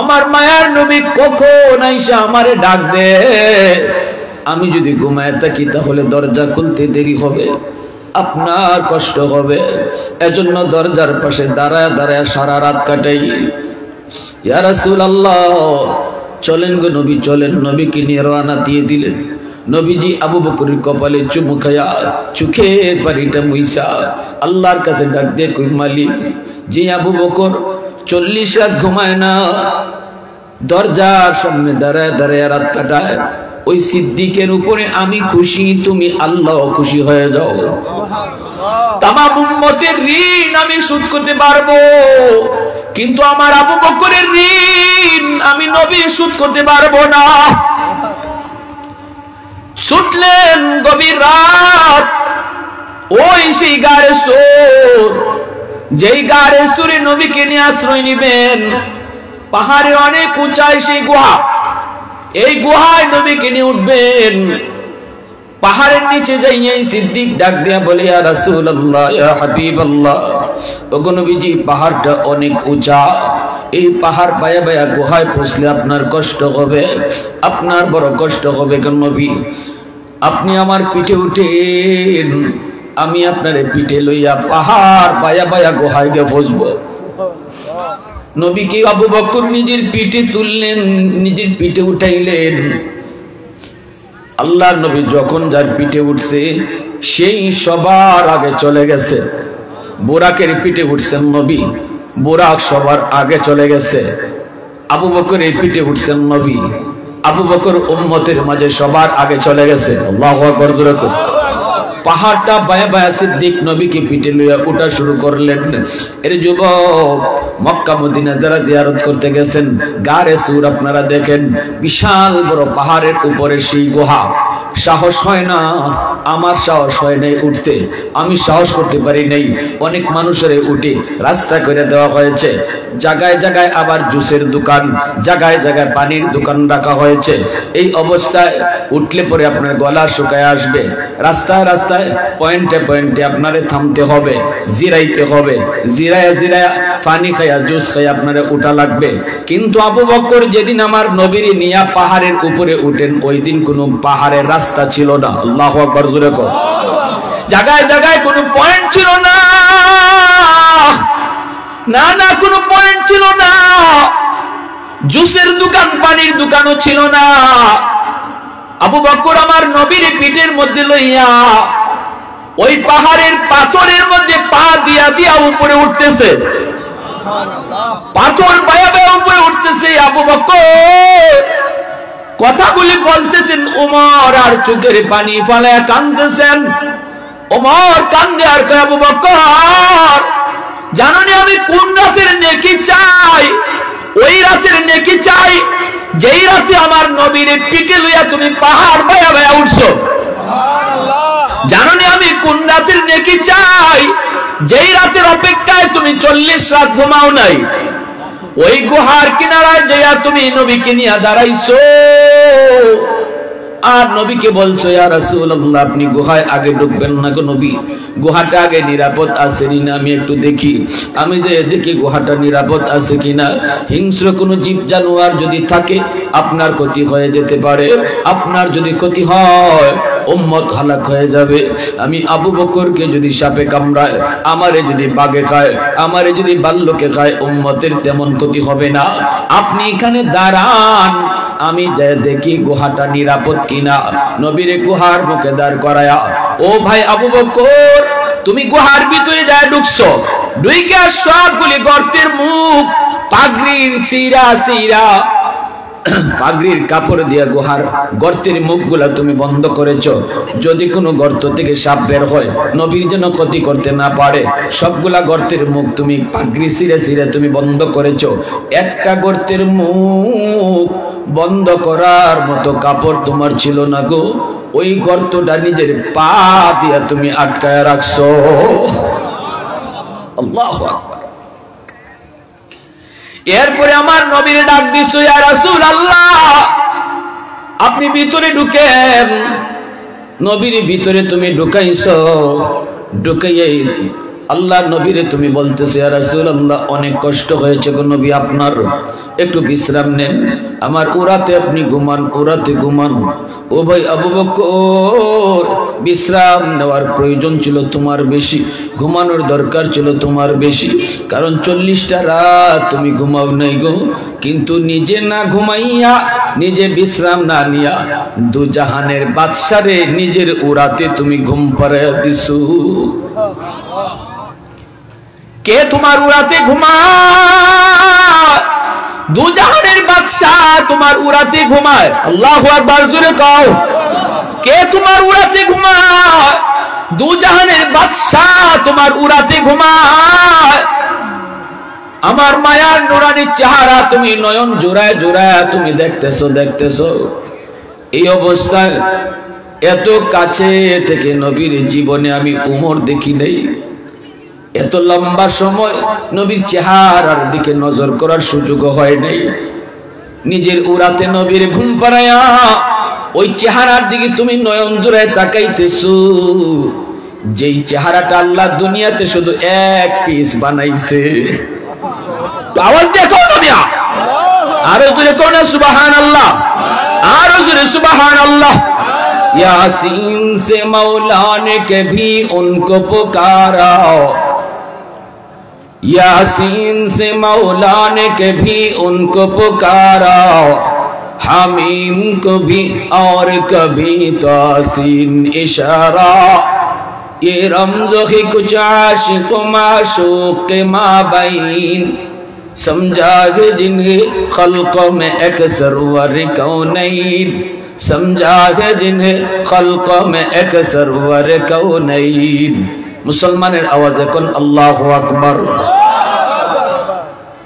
আমার মায়ার নবী কখন আইসা আমারে ডাক দে। আমি যদি ঘুমায় থাকি তাহলে দরজা খুলতে দেরি হবে, আপনার কষ্ট হবে, এজন্য দরজার পাশে দাঁড়ায় দাঁড়ায় সারা রাত কাটাই। ইয়া রাসূলুল্লাহ, চলেন গো নবী চলেন। নবীকে নিয়ে রওনা দিয়ে দিলেন। নবীজি আবু বকরের কপালে চুমু খায়া চোখের পানিটা মুইসা আল্লাহর কাছে ডাক দিয়ে কই, মালিক, যে আবু বকর 40 রাত ঘুমায় না, দরজার সামনে দাঁড়ায় দাঁড়ায় রাত কাটায়, ওই সিদ্দিকের উপরে আমি খুশি, তুমি আল্লাহ খুশি হয়ে যাও। তামাম উম্মতের ঋণ আমি শোধ করতে পারবো, কিন্তু আমার আবু বকরের ঋণ আমি নবী শোধ করতে পারবো না। ছুটলেন গভীর রাত, ওই সেই গাড়ে সুর, যেই গাড়ে সুরে নবীকে নিয়ে আশ্রয় নিবেন। পাহাড়ে অনেক উঁচাই সেই গুহা, এই গুহায় নবীকে নিয়ে উঠবেন। পাহাড়ের নিচে যাইয়া সিদ্দিক ডাক দিয়া বলে, ইয়া রাসূলুল্লাহ, ইয়া হাবিবাল্লাহ, ওগো নবীজি, পাহাড়টা অনেক উঁচা, এই পাহাড় বায়া বায়া গুহায় পৌঁছলে আপনার কষ্ট হবে, আপনার বড় কষ্ট হবে। কেন নবী, আপনি আমার পিঠে উঠেন, আমি আপনার পিঠে লইয়া পাহাড় বায়া বায়া গুহায় গিয়ে পৌঁছবো। নবীকে আবু বকর নিজের পিঠে তুললেন, নিজের পিঠে উঠাইলেন। আল্লাহর নবী যখন যার পিঠে উঠছে সেই সবার আগে চলে গেছে। বোরাকের পিঠে উঠছেন নবী, বোরাক সবার আগে চলে গেছে। আবু বকরের পিঠে উঠছেন নবী, আবু বকর উম্মতের মাঝে সবার আগে চলে গেছে। আল্লাহু আকবার জোরে করে। পাহাড়টা বায়া বায়া সিদ্দিক নবীকে পিঠে লইয়া উঠা শুরু করলেন। এর যুবক, মক্কা মদিনা যারা জিয়ারত করতে গেছেন, গারে সুর আপনারা দেখেন, বিশাল বড় পাহাড়ের উপরে সেই গুহা। সাহস হয় না, আমার সাহস হয় নাই উঠতে, আমি সাহস করতে পারি নাই। অনেক মানুষের উঠে রাস্তা করে দেওয়া হয়েছে, জায়গায় জায়গায় আবার জুসের দোকান, জায়গায় জায়গায় পানির দোকান রাখা হয়েছে। এই অবস্থায় উঠলে পরে আপনার গলা শুকায় আসবে। রাস্তায় রাস্তায় পয়েন্টে পয়েন্টে আপনারে থামতে হবে, জিরাইতে হবে, জিরায়া জিরায়া পানি খায়া জুস খায়া আপনারে উঠা লাগবে। কিন্তু আবু বকর যেদিন আমার নবীর নিয়া পাহাড়ের উপরে উঠেন, ওই দিন কোনো পাহাড়ের রাস্তা ছিল না। আল্লাহু আকবার জোরে কর। জায়গায় জায়গায় কোনো পয়েন্ট ছিল না, না না কোনো পয়েন্ট ছিল না। জুসের দোকান, পানির দোকানও ছিল না। আবু বকর আমার নবীর পিঠের মধ্যে লইয়া ওই পাহাড়ের পাথরের মধ্যে পা দিয়া দিয়া উপরে উঠতেছে, পাথর বায়া বায়া উপরে উঠতেছে। আবু বকর কথাগুলি বলতেছেন, ওমর আর চোখের পানি ফালায়া কাঁদতেছেন। ওমর কান্দে আর কয়, আবু বকর, জানো না আমি কোন রাতের নেকি চাই? ওই রাতের নেকি চাই যেই রাতে আমার নবীর পিঠে লইয়া তুমি পাহাড় বায়া বায়া উঠছো। জানো না আমি কোন রাতের নেকি চাই? যেই রাতের অপেক্ষায় তুমি 40 রাত ঘুমাও নাই, ওই গুহার কিনারায় যাইয়া তুমি নবীকে নিয়ে দাঁড়াইছো আর নবীকে বলছো, ইয়া রাসূলুল্লাহ, আপনি গুহায় আগে ঢুকবেন না গো নবী, গুহাটা আগে নিরাপদ আছে কিনা আমি একটু দেখি। আমি যে দেখি গুহাটা নিরাপদ আছে কিনা। হিংস্র কোনো জীব জানোয়ার যদি থাকে আপনার ক্ষতি হয়ে যেতে পারে, আপনার যদি ক্ষতি হয় উম্মত হালাক হয়ে যাবে। আমি আবু বকরকে যদি সাপে কামড়ায়, আমারে যদি বাঘে খায়, আমারে যদি ভাল্লুকে খায়, উম্মতের তেমন ক্ষতি হবে না। আপনি এখানে দাঁড়ান, আমি যে দেখি গুহাটা নিরাপদ কিনা। নবীরে গুহার মুখে দাঁড় করায়া, ও ভাই আবু বকর, তুমি গুহার ভিতরে যায় ঢুকছো, ঢুইকা সবগুলি গর্তের মুখ পাগড়ির সিরা সিরা পাগড়ির কাপড় দিয়া গুহার গর্তের মুখগুলা তুমি বন্ধ করেছো, যদি কোনো গর্ত থেকে সাপ বের হয় নবীর জন্য ক্ষতি করতে না পারে, সবগুলা গর্তের মুখ তুমি পাগড়ি ছিঁড়ে ছিঁড়ে তুমি বন্ধ করেছো। একটা গর্তের মুখ বন্ধ করার মতো কাপড় তোমার ছিল না গো, ওই গর্তটা নিজের পা দিয়া তুমি আটকায় রাখছো। আল্লাহু আকবার। এরপরে আমার নবীর ডাক দিছো, ইয়া রাসূলুল্লাহ আপনি ভিতরে ঢুকেন। নবীর ভিতরে তুমি ঢুকাইছো, ঢুকাইয়ে আল্লাহর নবীরে তুমি বলতেছো, ইয়া রাসূলুল্লাহ অনেক কষ্ট হয়েছে গো নবী আপনার, একটু বিশ্রাম নেন, আমার উরাতে আপনি ঘুমান, উরাতে ঘুমান। ও ভাই আবু বকর, বিশ্রাম নেওয়ার প্রয়োজন ছিল তোমার বেশি, ঘুমানোর দরকার ছিল তোমার বেশি, কারণ 40টা রাত তুমি ঘুমাও নাই গো। কিন্তু নিজে না ঘুমাইয়া, নিজে বিশ্রাম না নিয়া দু জাহানের বাদশারে নিজের উরাতে তুমি ঘুম পাড়াইয়া দিছো। কে তোমার উরাতে ঘুমায়? দু জাহানের বাদশা তোমার উরাতে ঘুমায়। আল্লাহু আকবার, জোরে কও। কে তোমার উরাতে ঘুমায়? দু জাহানের বাদশা তোমার উরাতে ঘুমায়। আমার মায়ার নুরানি চেহারা তুমি নয়ন জোড়ায় জোড়ায় তুমি দেখতেছো দেখতেছো। এই অবস্থায় এত কাছে থেকে নবীর জীবনে আমি উমর দেখি নাই, এত লম্বা সময় নবীর চেহারার দিকে নজর করার সুযোগ হয় নাই। নিজের উরাতে নবীর ঘুম পাড়ায়া ওই চেহারার দিকে তুমি নয়ন জোড়ায় তাকাইতেছো, যেই চেহারাটা আল্লাহ দুনিয়াতে শুধু এক পিস বানাইছে। আওয়াজ দেখো দুনিয়া, আরো জোরে কোন সুবহানাল্লাহ, আরো জোরে সুবহানাল্লাহ। यासीन से मौला ने कभी उनको पुकारा, यासीन से मौला ने कभी उनको पुकारा, हामीम को भी और कभी तासीन इशारा, ये रमज़ो ही कुछ आशिक़ माशूक़ के माबैन, समझा है जिन्हें खल्क़ों में अक्सर वर कौनैन, समझा है जिन्हें खल्क़ों में अक्सर वर कौनैन। मुसलमानेर आवाज़े कोन अल्लाहु আকবার।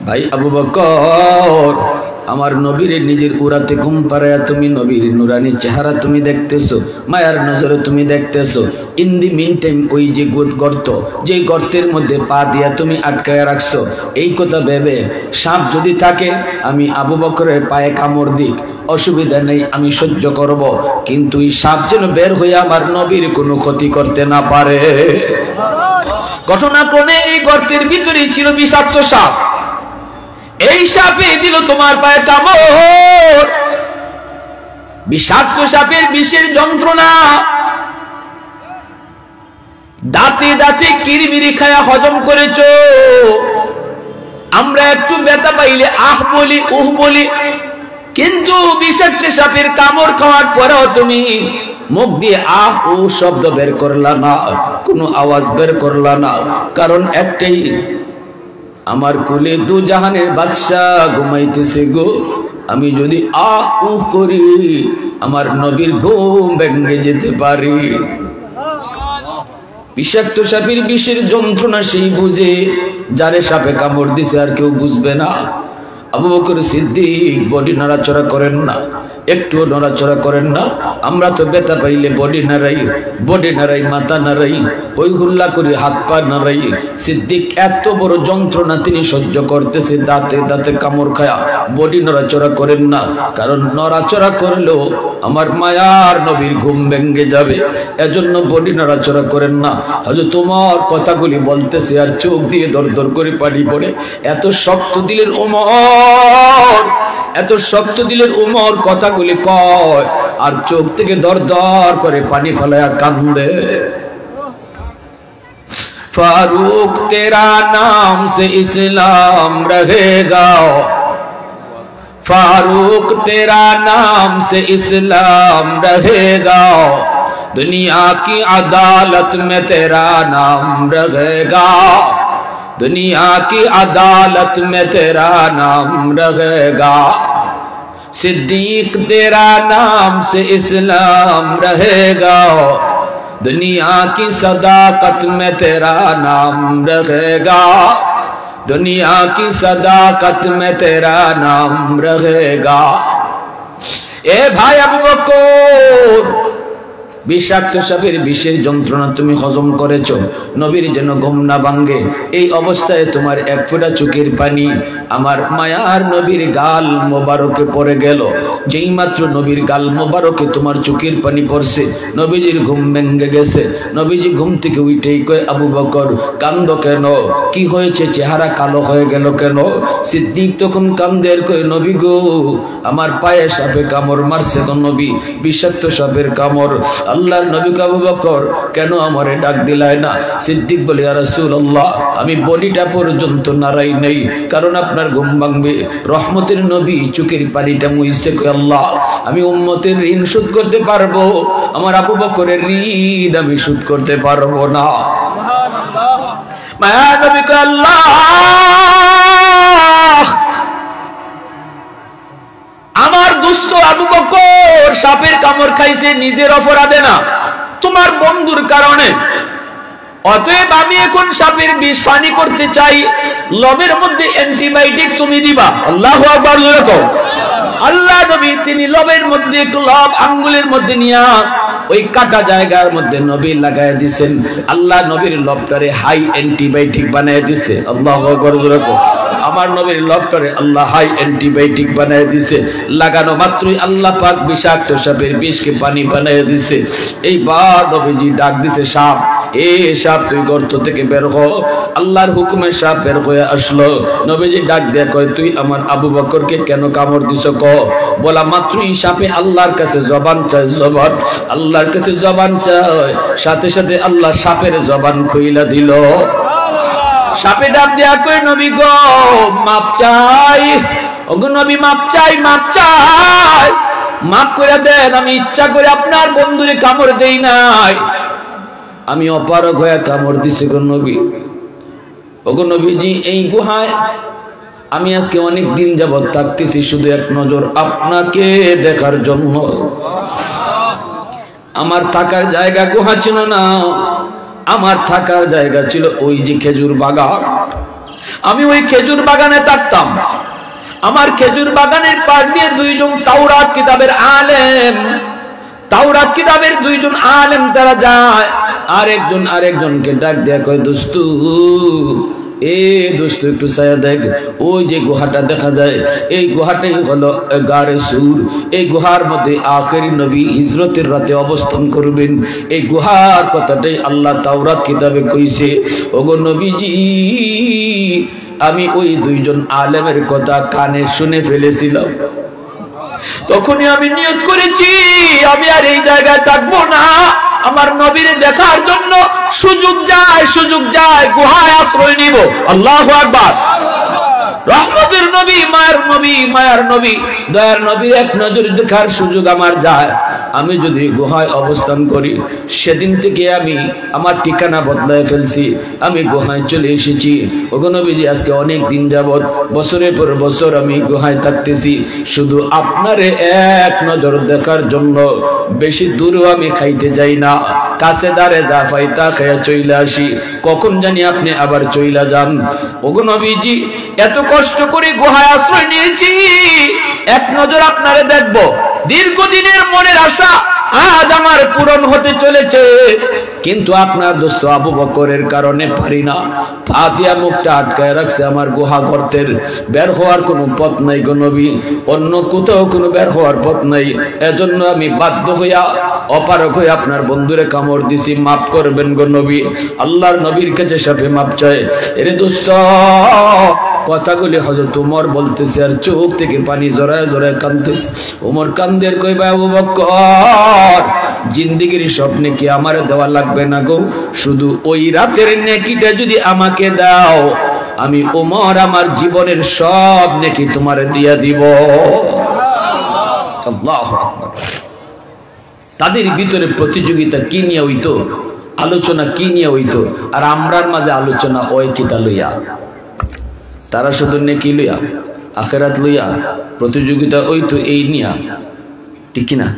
भाई আবু বকর, আমার নবীর নিজের উরাতে ঘুম পাড়ায়া তুমি নবীর নুরানি চেহারা তুমি দেখতেছো, মায়ার নজরে তুমি দেখতেছো। ইন দি মিন টাইম ওই যে গর্ত, যে গর্তের মধ্যে পা দিয়া তুমি আটকায় রাখছো, এই কথা ভেবে সাপ যদি থাকে আমি আবু বকরের পায়ে কামড় দিক, অসুবিধা নেই, আমি সহ্য করব, কিন্তু এই সাপ যেন বের হয়ে আমার নবীর কোনো ক্ষতি করতে না পারে। ঘটনাক্রমে এই গর্তের ভিতরে ছিল বিষাক্ত সাপ। এই সাপে দিল তোমার পায়ে কামড়। বিষাক্ত সাপের বিষের যন্ত্রণা, দাঁতে দাঁতে কিরমিরি খায়া হজম করেছো। আমরা একটু ব্যথা পাইলে আহ বলি, উহ বলি, কিন্তু বিষাক্ত সাপের কামড় খাওয়ার পরেও তুমি মুখ দিয়ে আহ ও শব্দ বের করলা না, কোনো আওয়াজ বের করলা না, কারণ একটাই, আমার কোলে দু জাহানের বাদশাহ ঘুমাইতেছে গো, আমি যদি আহ উহ করি আমার নবীর ঘুম ভেঙে যেতে পারি। বিষাক্ত সাপের বিষের যন্ত্রণা সেই বুঝে, যারে সাপে কামড় দিছে আর কেউ বুঝবে না। আবু বকর সিদ্দিক বডি নাড়াচড়া করেন না, একটু নড়াচড়া করেন না। আমরা তো ব্যথা পাইলে বডি নাড়াই, মাথা নাড়াই, ওই হুল্লা করি, হাত পা নাড়াই। সিদ্দিক এত বড় যন্ত্রণা তিনি সহ্য করতেছে, দাঁতে দাঁতে কামড় খায়া, বডি নড়াচড়া করেন না, কারণ নড়াচড়া করলেও আমার মায়ার নবীর ঘুম ভেঙে যাবে, এজন্য বডি নড়াচড়া করেন না। হয়তো তোমার কথাগুলি বলতেছে আর চোখ দিয়ে দর দর করে পানি পড়ে। এত শক্ত দিলের ওমর, এত শক্ত দিলের ওমর কথাগুলি কয় আর চোখ থেকে দর দর করে পানি ফেলায়া কান্দে। फारूक तेरा नाम से इस्लाम रहेगा, फारूक तेरा नाम से इस्लाम रहेगा, दुनिया की अदालत में तेरा नाम रहेगा, दुनिया की अदालत में तेरा नाम रहेगा, सिद्दीक तेरा नाम से इस्लाम रहेगा, दुनिया की सदाकत में तेरा नाम रहेगा, दुनिया की सदाकत में तेरा नाम रहेगा। ए भाई अबू बकर, বিষাক্ত সাপের বিষের যন্ত্রণা তুমি হজম করেছো, নবীর যেন ঘুম না ভাঙে এই অবস্থায় তোমার এক ফোঁটা চোখের পানি আমার মায়ার নবীর গাল মোবারকে পড়ে গেল। যেই মাত্র নবীর গাল মোবারকে তোমার চোখের পানি পড়ছে, নবীজির ঘুম ভেঙে গেছে। নবীজি ঘুম থেকে উঠেই কয়, আবু বকর কান্দো কেন, কি হয়েছে, চেহারা কালো হয়ে গেল কেন? সিদ্দিক তখন কান্দের কয়, নবী গো, আমার পায়ে সাপে কামড় মারছে গো নবী, বিষাক্ত সাপের কামড়। আল্লাহর নবী আবু বকর কেন আমারে ডাক দিলায় না? সিদ্দিক বলে, ইয়া রাসূলুল্লাহ, আমি বডিটা পর্যন্ত নাড়াই নেই, কারণ আপনার ঘুম ভাঙবে। রহমতের নবী চোখের পানিটা মুইছে, কয় আল্লাহ, আমি উম্মতের ঋণ শোধ করতে পারবো, আমার আবু বকরের ঋণ আমি শোধ করতে পারবো না। মায়া নবী কয়, আল্লাহ, আমার দুস্থ আবু বকর সাপের কামড় খাইছে নিজের অপরাধে না, তোমার বন্ধুর কারণে। অতএব আমি এখন সাপের বিষ পানি করতে চাই, লবের মধ্যে অ্যান্টিবায়োটিক তুমি দিবা। আল্লাহু আকবার। আল্লাহ নবী তিনি লবের মধ্যে একটু লব আঙ্গুলের মধ্যে নিয়া ওই কাটা জায়গার মধ্যে নবী লাগায় দিছেন। আল্লাহ নবীর লবটারে হাই অ্যান্টিবায়োটিক বানায় দিছে। আল্লাহু আকবার। আমার নবীর লবটারে আল্লাহ হাই অ্যান্টিবায়োটিক বানায় দিছে। লাগানো মাত্রই আল্লাহ পাক বিষাক্ত সাপের বিষকে পানি বানায় দিছে। এইবার নবীজি ডাক দিছে, সাপ, এ সাপ তুই গর্ত থেকে বের হ। আল্লাহর হুকুমে সাপ বের হয়ে আসলো। নবীজি ডাক দেয়া কয়, তুই আমার আবু বকরকে কেন কামড় দিছ ক? বলা মাত্রই সাপে আল্লাহর কাছে জবান চায়, জবান, আল্লাহর কাছে জবান চায়, সাথে সাথে আল্লাহ সাপের জবান খুইলা দিল। সাপে ডাক দেয়া কয়, নবী গো, মাপ চাই, ওগো নবী মাপ চাই, মাপ চাই, মাফ করে দেন, আমি ইচ্ছা করে আপনার বন্ধুরে কামড় দেই নাই, আমি অপারগ হয়ে কামড় দিছি গো নবী। ওগো নবীজি, এই গুহায় আমি আজকে অনেক দিন যাবত থাকতেছি শুধু এক নজর আপনাকে দেখার জন্য। আমার থাকার জায়গা গুহা ছিল না, আমার থাকার জায়গা ছিল ওই যে খেজুর বাগান। আমি ওই খেজুর বাগানে থাকতাম। আমার খেজুর বাগানের পাশ দিয়ে দুইজন তাওরাত কিতাবের আলেম, তাওরাত কিতাবের দুইজন আলেম তারা যায়, আরেকজনকে ডাক দেয়া কয়, দোস্তু, এ দোস্ত একটু ছায়া দেখ, ওই যে গুহাটা দেখা যায়, এই গুহাটাই হলো গারে সুর। এই গুহার মধ্যে আখেরি নবী হিজরতের রাতে অবস্থান করবেন। এই গুহার কথাটাই আল্লাহ তাওরাত কিতাবে কইছে। ওগো নবীজি, আমি ওই দুইজন আলেমের কথা কানে শুনে ফেলেছিলাম। তখনই আমি নিয়ত করেছি আমি আর এই জায়গায় থাকবো না, আমার নবীর দেখার জন্য সুযোগ যায় গুহায় আশ্রয় নিব। আল্লাহু আকবার। রহমতের নবী, মায়ার নবী, দয়ার নবীর এক নজর দেখার সুযোগ আমার যায়। আমি যদি গুহায় অবস্থান করি, সেদিন থেকে আমি আমার ঠিকানা বদলায় ফেলছি, আমি গুহায় চলে এসেছি। ওগো নবীজি, আজকে অনেক দিন যাবত, বছরের পর বছর আমি গুহায় থাকতেছি শুধু আপনারে এক নজর দেখার জন্য। বেশি দূরও আমি খাইতে যাই না, কাছে দাঁড়ে যা পাই তা খেয়ে চইলা আসি, কখন জানি আপনি আবার চইলা যান। ওগো নবীজি, এত কষ্ট করে গুহায় আশ্রয় নিয়েছি, এক নজর আপনারে দেখবো, দীর্ঘদিনের মনের আশা আজ আমার পূরণ হতে চলেছে। কিন্তু আপনার দোস্ত আবু বকরের কারণে পারি না, পা দিয়া মুখটা আটকায় রাখছে আমার গুহা গর্তের, বের হওয়ার কোনো পথ নাই গো নবী, অন্য কোথাও কোনো বের হওয়ার পথ নাই। এজন্য আমি বাধ্য হইয়া অপারগ হয়ে আপনার বন্ধুরে কামড় দিছি, মাফ করবেন গো নবী। আল্লাহর নবীর কাছে সাথে মাপ চায়। এরে দোস্ত, কথাগুলি হযরত ওমর বলতেছে আর চোখ থেকে পানি জড়ায় জড়ায় কাঁদতেছে। ওমর কান্দের কইবা, আবু বকর, জিন্দেগির স্বপ্নে কি আমারে দেওয়া লাগবে না গো? শুধু ওই রাতের নেকিটা যদি আমাকে দাও, আমি ওমর আমার জীবনের সব নেকি তোমারে দিয়া দিব। আল্লাহু আকবার। তাদের ভিতরে প্রতিযোগিতা কি নিয়ে হইতো, আলোচনা কি নিয়ে হইতো, আর আমরার মাঝে আলোচনা ওই কিতা লইয়া। তারা শুধু নেকি লইয়া, আখেরাত লইয়া প্রতিযোগিতা ওই তো এই নিয়া, ঠিক কিনা?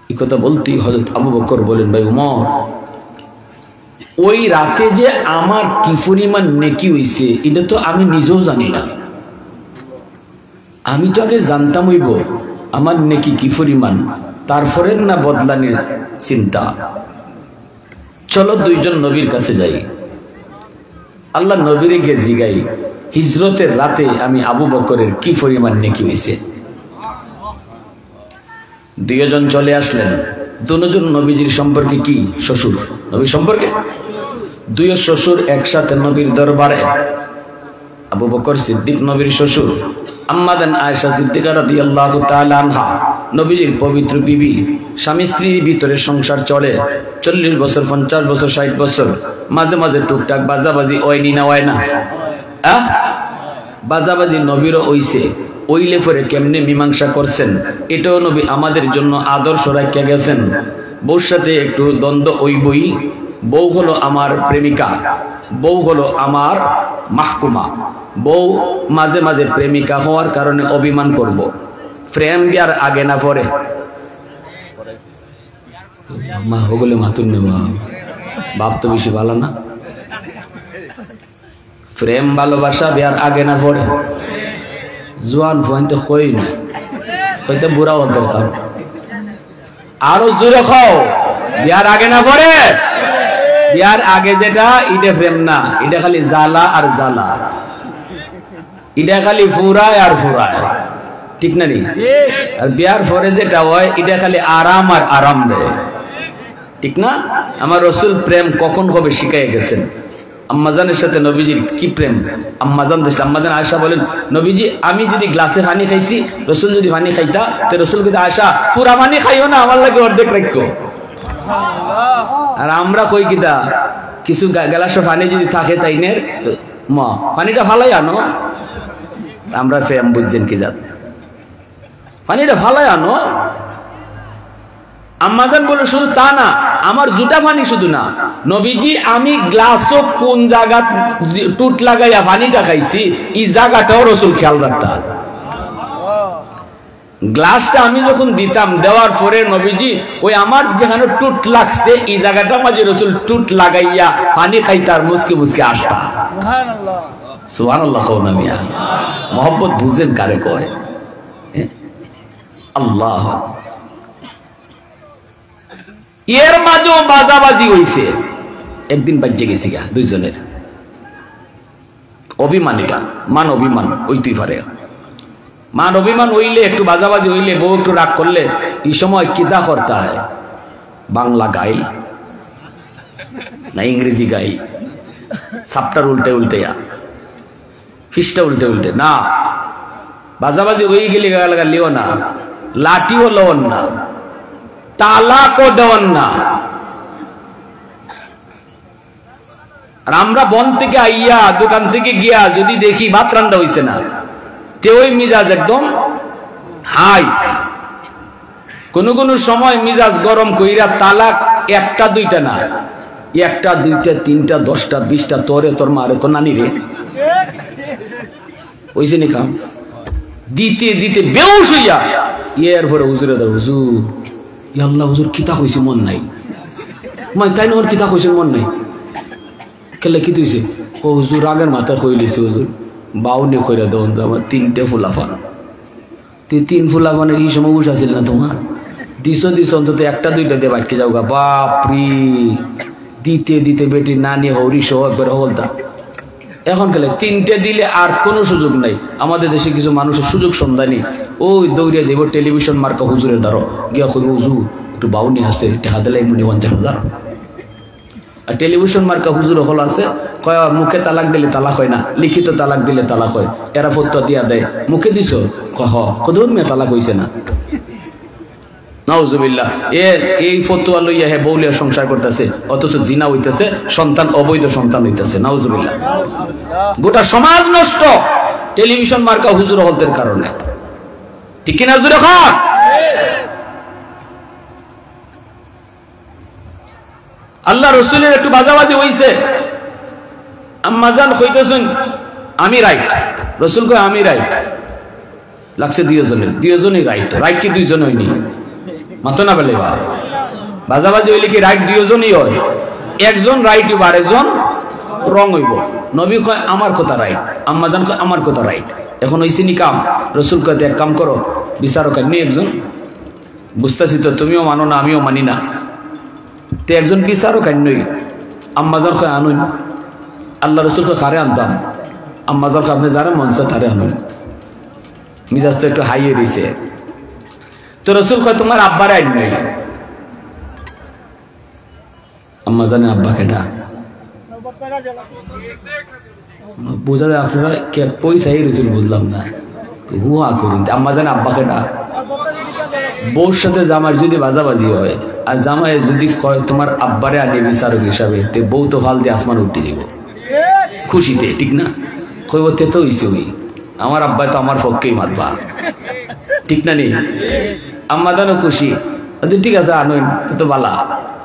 এই কথা বলতেই হযরত আবু বকর বলেন, ভাই উমর, ওই রাতে যে আমার কি পরিমাণ নেকি হইছে এটা তো আমি নিজেও জানি না। আমি তো আগে জানতাম হইব আমার নেকি কি পরিমাণ, তারপরে না বদলানির চিন্তা। চলো দুইজন নবীর কাছে যাই, আল্লাহ নবীরে গিয়ে জিগাই হিজরতের রাতে আমি আবু বকরের কি পরিমাণ নেকি হইছে। দুইজন চলে আসলেন। দুজন নবীজির সম্পর্কে কি শ্বশুর, নবীর সম্পর্কে দুই শ্বশুর একসাথে নবীর দরবারে। আবু বকর সিদ্দিক নবীর শ্বশুর, আম্মা জান আয়েশা সিদ্দিকা রাদিয়াল্লাহু তাআলা আনহা নবীজির পবিত্র বিবি। স্বামী স্ত্রীর ভিতরে সংসার চলে 40 বছর, 50 বছর, 60 বছর। মাঝে মাঝে টুকটাক বাজাবাজি ওইনি না হয় না? বাজাবাজি নবীরও হইছে, ওইলে পরে কেমনে মীমাংসা করছেন এটাও নবী আমাদের জন্য আদর্শ রাখিয়া গেছেন। বউর সাথে একটু দ্বন্দ্ব হইবই। বউ হলো আমার প্রেমিকা, বউ হলো আমার মাহকুমা। বউ মাঝে মাঝে প্রেমিকা হওয়ার কারণে অভিমান করব। প্রেম বিয়ার আগে না পরে? মা ওগুলো মাতুন নেওয়া বাপ তো বেশি ভালো না। প্রেম ভালোবাসা বিয়ার আগে না পরে? জোয়ান ফোনতে কই না, হইতে বুড়া ওদের খাও, আরো জোরে খাও। বিয়ার আগে না পরে? বিয়ার আগে যেটা এটা প্রেম না, এটা খালি জ্বালা আর জ্বালা, এটা খালি ফুরায় আর ফুরায়, ঠিক না নি? আর বিয়ার পরে যেটা হয় এটা খালি আরাম আর আরাম দেয়, ঠিক না? আমার রাসূল প্রেম কখন হবে শিখাই গেছেন। আম্মাজানের সাথে নবীজির কি প্রেম! আম্মাজান আয়েশা বলেন, নবীজি আমি যদি গ্লাসে পানি খাইছি, রাসূল যদি পানি খাইতা তো রাসূল কইতা, আয়েশা পুরা পানি খাইও না, আমার লাগে অর্ধেক রাখো। আর আমরা কই কিতা, কিছু গ্লাসে পানি যদি থাকে তাইনে মা পানিটা ভালাই আনো। আমরা প্রেম বুঝছেন কি জাত, পানিটা ভালাই আনো। আম্মাজান বলে শুধু তা না, আমার জুটা পানি শুধু না, নবীজি আমি গ্লাসও কোন জায়গা টুট লাগাইয়া পানিটা খাইছি এই জায়গাটাও রাসূল খেয়াল রাখতেন। গ্লাসটা আমি যখন দিতাম, দেওয়ার পরে নবীজি ওই আমার যেখানে টুট লাগছে এই জায়গাটা মাঝে রাসূল টুট লাগাইয়া পানি খাইতার, মুসকে মুসকে আসতা। সুবহানাল্লাহ, সুবহানাল্লাহ। কওনা মিয়া মোহব্বত বুঝেন কারে কয়? আল্লাহ। এর মাঝেও বাজাবাজি হইছে। একদিন বাজ্যে গেছি গা দুইজনের অভিমান, এটা মান অভিমান হইতেই পারে। মান অভিমান হইলে, একটু বাজাবাজি হইলে, বউ একটু রাগ করলে এই সময় কিদা করতে হয়? বাংলা গাই না ইংরেজি গাই? সাপটার উল্টে উল্টে, ফিসটা উল্টে উল্টে না। বাজাবাজি হয়ে গেলে গালাগাল লিও না, লাঠিও লওন না, তালাকও দেওয়ান না। আর আমরা বন থেকে আইয়া দোকান থেকে গিয়া যদি দেখি ভাত রান্না হইছে না, তে ওই মিজাজ একদম হাই। কোন কোন সময় মিজাজ গরম কইরা তালাক একটা দুইটা না, একটা দুইটা তিনটা 10টা 20টা, তোরে তোর মারে তোর নানি রে ওইছে নি কাম দিতে দিতে বেউস হইয়া এর পরে হুজুরে দাও, হুজুর আল্লাহ হুজুর কিতা কইছে মন নাই, মাই তাই না ওর কিতা কইছে মন নাই। কেলে কি তুইছে? ও হুজুর আগের মাথায় কই লিছে, হুজুর বাউনি কইরা দেন আমার 3টে ফুলাফান। তুই 3 ফুলাফানের এই সময় উঠ আছিল না তোমার? দিছ অন্তত একটা দুইটা দিয়ে বাটকে যাও গা। বাপরি দিতে দিতে বেটি নানি হরি সহ একবার হলতা। এখন গেলে 3টে দিলে আর কোনো সুযোগ নাই। আমাদের দেশে কিছু মানুষের সুযোগ সন্ধানী, ওই দৌড়িয়ে যাইব টেলিভিশন মার্কা হুজুরের দ্বারা গিয়া কইব, হুজুর একটু বাউনি আছে, টাকা দিলে এমনি 50,000। আর টেলিভিশন মার্কা হুজুর হল আছে, কয় মুখে তালাক দিলে তালাক হয় না, লিখিত তালাক দিলে তালাক হয়। এরা ফতোয়া দিয়া দেয়, মুখে দিছ কদম মেয়ে তালাক হইছে না। নাউজুবিল্লাহ। এই ফতোয়া লইয়া হে বউলিয়া সংসার করতেছে, অথচ জিনা হইতেছে, সন্তান অবৈধ সন্তান হইতেছে। নাউজুবিল্লাহ। গোটা সমাজ নষ্ট টেলিভিশন মার্কা হুজুর হলদের কারণে, ঠিক কিনা? হুজুর খান আল্লাহ রসুলের একটু বাজাবাজি হইছে। আম্মাজান কইতেছেন, আমি রাইট, রসুল কয় আমি রাইট, লাগছে দুইজনই রাইট। রাইট কি দুইজন হয়নি? মাতো না বলে বাজাবাজি হইলে কি রাইট দুইজনই হয়? একজন রাইট হইব আর একজন রং হইব। নবী কয় আমার কথা রাইট, আম্মাজান কয় আমার কথা রাইট। এখন হইছে নি কাম? রসুল কয় এক কাম করো, বিচারক আনি একজন, বুঝতেছি তো তুমিও মানো না আমিও মানি না, তে একজন বিচারক আনই। আম্মাজান কয় আনুন। আল্লাহ রসুল কয় কারে আনতাম? আম্মাজান কয় আপনি যারা মনসা তারে আনুন। মিজাজ তো একটু হাই হয়ে দিছে। তো রসুল কয় তোমার আব্বারে আনই। আম্মা জানে আব্বা কেটা? বোঝা যায় আপনারা কে পয়সাই রসুল বুঝলাম না, হুয়া করুন। আম্মা জানে আব্বা কেটা? বউর সাথে জামার যদি বাজাবাজি হয় আর জামাই যদি কয় তোমার আব্বারে আনি বিচারক হিসাবে, তে বউ তো ভাল দিয়ে আসমান উঠে দিব খুশিতে, ঠিক না? কইব তে তো হইছে ওই আমার আব্বা তো আমার পক্ষেই মারবা, ঠিক না? নেই আম্মা জানও খুশি, ঠিক আছে আনুন তো বালা।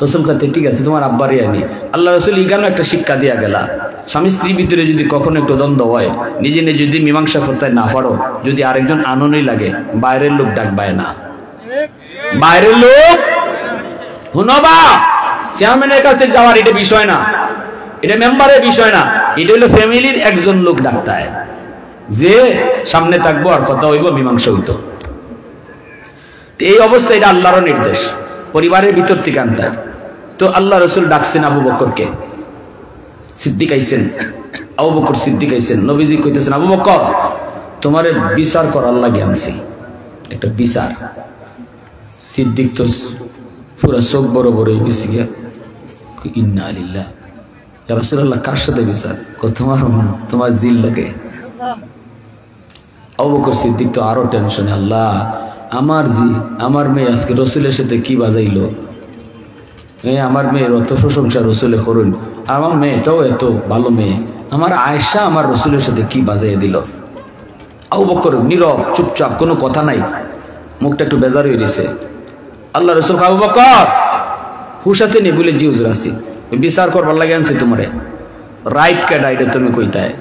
রসুল কাতে ঠিক আছে তোমার আব্বারই আনি। আল্লাহ রসুল ইগানো একটা শিক্ষা দিয়া গেলা, স্বামী স্ত্রীর ভিতরে যদি কখনো একটু দ্বন্দ্ব হয়, নিজে নিজে যদি মীমাংসা করতে না পারো, যদি আরেকজন আননই লাগে, বাইরের লোক ডাকবায় না। বাইরের লোক হুনবা চেয়ারম্যানের কাছে যাওয়ার এটা বিষয় না, এটা মেম্বারের বিষয় না, এটা হলো ফ্যামিলির একজন লোক ডাকতায় যে সামনে থাকবো আর কথা হইব, মীমাংসা হইতো। এই অবস্থা এটা আল্লাহর নির্দেশ, পরিবারের ভিতর থেকে আনতে। তো আল্লাহ রসুল ডাকছেন আবু বকরকে, সিদ্দিক আইছেন, আবু বকর সিদ্দিক আইছেন। নবীজি কইতেছেন আবু বকর তোমার বিচার করার লাগে আনছি, একটা বিচার। সিদ্দিক তো পুরা চোখ বড় বড় হয়ে গেছি, ইন্না লিল্লাহ ইয়া রাসূলুল্লাহ কার সাথে বিচার? তোমার জিল লাগে। আবু বকর সিদ্দিক তো আরো টেনশনে, আল্লাহ আমার মেয়ে আজকে রসুলের সাথে কি বাজাইলো, আমার মেয়ের অত প্রশংসা রসুলে করুন, আমার মেয়েটাও এত ভালো মেয়ে, আমার আয়েশা আমার রসুলের সাথে কি বাজাই দিল। আবু বকর নীরব চুপচাপ, কোনো কথা নাই, মুখটা একটু বেজার হয়ে গেছে। আল্লাহ রসুল আবু বকর হুশ আছে নি? বলে জি হুজুর আছি। বিচার করবার লাগে আনছি তোমারে, রাইট কে ডাইটে তুমি কইতায়।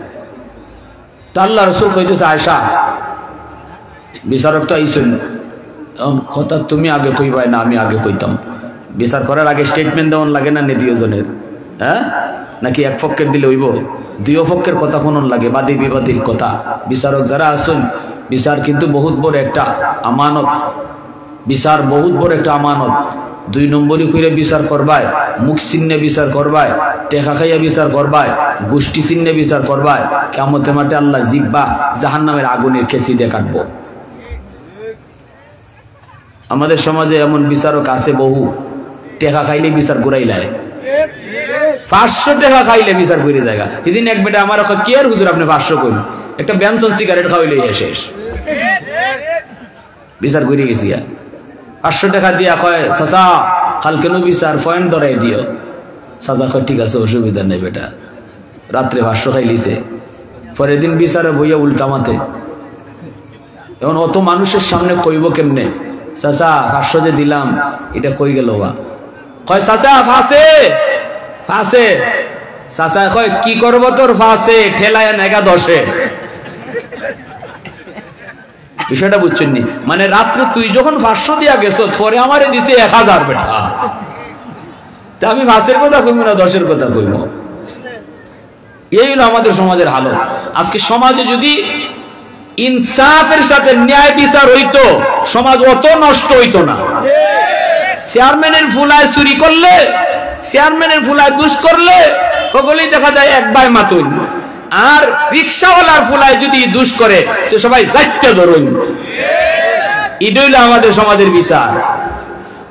তা আল্লাহ রসুল কইতেছে আয়েশা বিচারক তো আইসেন, কথা তুমি আগে কইবাই না আমি আগে কইতাম? বিচার করার আগে স্টেটমেন্ট দেওয়ান লাগে না দুজনের? হ্যাঁ, নাকি এক পক্ষের দিলে হইব? দুই পক্ষের কথা শুনুন লাগে, বাদী বিবাদীর কথা। বিচারক যারা আসুন, বিচার কিন্তু বহুত বড় একটা আমানত, বিচার বহুত বড় একটা আমানত। দুই নম্বরই কইরে বিচার করবায়, মুখ চিহ্নে বিচার করবায়, টেকা খাইয়া বিচার করবায়, গোষ্ঠী চিহ্নে বিচার করবায়, কিয়ামতের মাঠে আল্লাহ জিব্বা জাহান্নামের আগুনের খেসি দিয়ে কাটবো। আমাদের সমাজে এমন বিচারক আছে বহু, টেকা খাইলে বিচার ঘুরাইলায়, 500 টাকা খাইলে বিচার করে জায়গা। এদিন এক বেটা আমার কি আর হুজুর আপনি 500 কইল, একটা বেনসন সিগারেট খাওয়াইলে শেষ, বিচার করে গেছি। 500 টাকা দিয়া কয় চাচা কালকে নো বিচার পয়েন্ট ধরাই দিও। চাচা কয় ঠিক আছে অসুবিধা নেই বেটা। রাত্রে 500 খাইলিছে, পরের দিন বিচারে বইয়া উল্টা মাতে। এখন অত মানুষের সামনে কইব কেমনে চাচা 500 যে দিলাম এটা কই গেল? কয় চাচা ফাঁসে ফাঁসে। চাচা কয় কি করবো তোর ফাঁসে, ঠেলায় নেগা 10-এ। বিষয়টা বুঝছেন নি? মানে রাত্রে তুই যখন 500 দিয়া গেছো, পরে আমারে দিছে 1000 বেটা। তা আমি ফাঁসের কথা কইব না 10-এর কথা কইব? এই হলো আমাদের সমাজের হালত। আজকে সমাজে যদি ইনসাফের সাথে ন্যায় বিচার হইতো, সমাজ অত নষ্ট হইতো না। চেয়ারম্যানের ফুলায় চুরি করলে, চেয়ারম্যানের ফুলায় দুষ করলে সকলেই দেখা যায় এক ভাই মাতুন, আর রিক্সাওয়ালার ফুলায় যদি দুষ করে তো সবাই যাইতে ধরুন। এটা হইলো আমাদের সমাজের বিচার।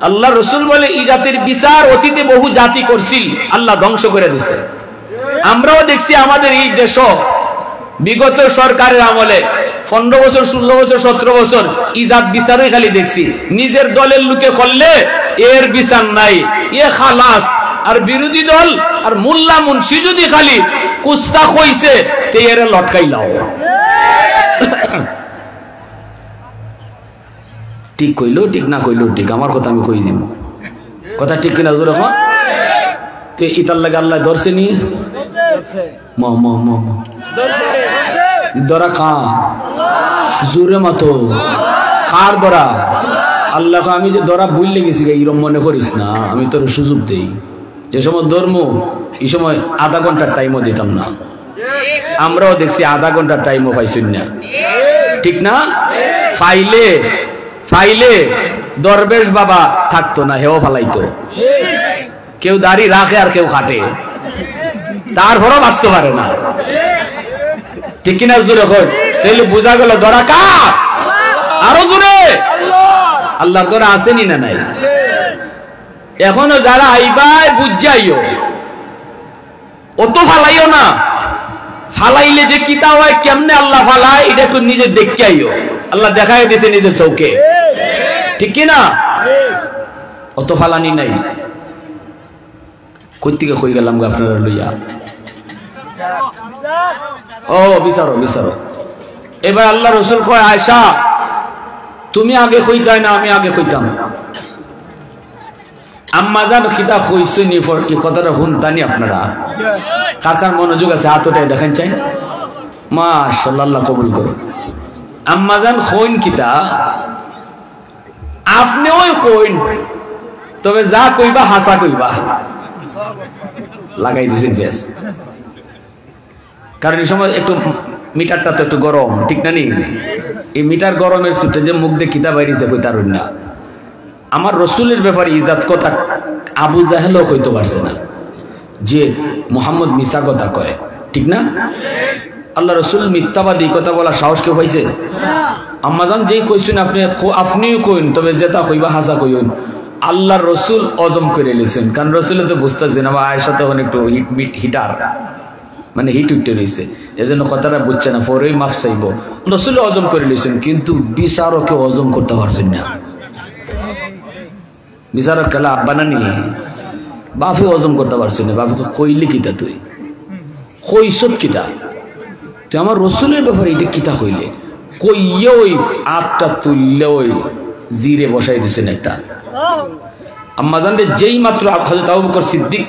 আল্লাহ রসুল বলে এই জাতির বিচার অতীতে বহু জাতি করছিল, আল্লাহ ধ্বংস করে দিছে। আমরাও দেখছি আমাদের এই দেশ বিগত সরকারের আমলে 15 বছর 16 বছর 17 বছর ইজাত বিচারে খালি দেখছি। নিজের দলের লোকে করলে এর বিচার নাই, এ খালাস। আর বিরোধী দল আর মোল্লা মুন্সি যদি খালি কুস্তা কইছে তে এর লটকাইলাও। ঠিক কইলো ঠিক, না কইলো ঠিক, আমার কথা আমি কই দিব। কথা ঠিক কিনা জোরে কও? তে ইতার লাগে আল্লাহ ধরছে নি, ম ম ম ধরছে। দরা খা জোরে মতো কার দরা আল্লাহ আমি যে দরা ভুললে গেছি এইরকম মনে করিস না, আমি তোর সুযোগ দেই। যে সময় ধর্ম এই সময় আধা ঘন্টার টাইমও দিতাম না, আমরাও দেখছি আধা ঘন্টার টাইমও পাইছি না, ঠিক না? ফাইলে ফাইলে দরবেশ বাবা থাকতো না, হেও ফালাইতো, কেউ দাড়ি রাখে আর কেউ কাটে, তারপরও বাঁচতে পারে না, ঠিক কিনা? জোরে কই, তাহলে বোঝা গেল দরা কার? আরো জোরে আল্লাহর দরা আসেনি না নাই? এখনো যারা আইবাই বুঝাইও, অত ফালাইও না, ফালাইলে যে কিতা হয় কেমনে আল্লাহ ফালায় এটা একটু নিজে দেখতে আইও, আল্লাহ দেখাই দিয়েছে নিজের চৌকে, ঠিক কিনা? অত ফালানি নাই। কই থেকে কই গেলাম আপনারা লইয়া? ও বিচারো বিচারো। এবার আল্লাহ রসুল কয়, আয়েশা তুমি আগে কইতাই না, আমি আগে কইতাম। আম্মা জান খিতা কইছে নি ফর এই কথাটা শুনতানি আপনারা? কার কার মনোযোগ আছে হাত উঠায় দেখেন চাই? মাশাআল্লাহ, আল্লাহ কবুল করুন। আম্মা জান কইন কিতা, আপনি ওই কইন, তবে যা কইবা হাসা কইবা। লাগাই দিছেন ফেস, কারণ এই সময় একটু মিটারটা তো একটু গরম, ঠিক না? নি এই মিটার গরমের ছুটে যে মুখ দিয়ে কিতা বাইরেছে কই তার না। আমার রসুলের ব্যাপারে ইজাত কথা আবু জাহেলও কইতে পারছে না যে মুহাম্মদ মিছা কথা কয়, ঠিক না? আল্লাহ রসুল মিথ্যাবাদী কথা বলা সাহস কেউ পাইছে? আম্মাজান যেই কইছেন আপনিও কইন, তবে যেটা কইবা হাসা কইন। আল্লাহ রসুল অজম করে লিছেন, কারণ রসুল তো বুঝতেছেন আমার আয়েশা তখন একটু হিটার, মানে হিট উঠতে রয়েছে, এজন্য কথাটা বুঝছে না, পরেই মাফ চাইব। রসুল অজম করে লিছেন, কিন্তু বিচারকে অজম করতে পারছেন না। বিচারক খেলা আব্বা না নিয়ে বাপে অজম করতে পারছেন না। বাপকে কইলি কিতা, তুই কইসত কিতা, তুই আমার রসুলের ব্যাপারে এটা কিতা কইলে? কইয়ে ওই আটটা তুললে ওই জিরে বসাই দিছেন একটা। আম্মা জানলে যেই মাত্র হযরত আবু বকর সিদ্দিক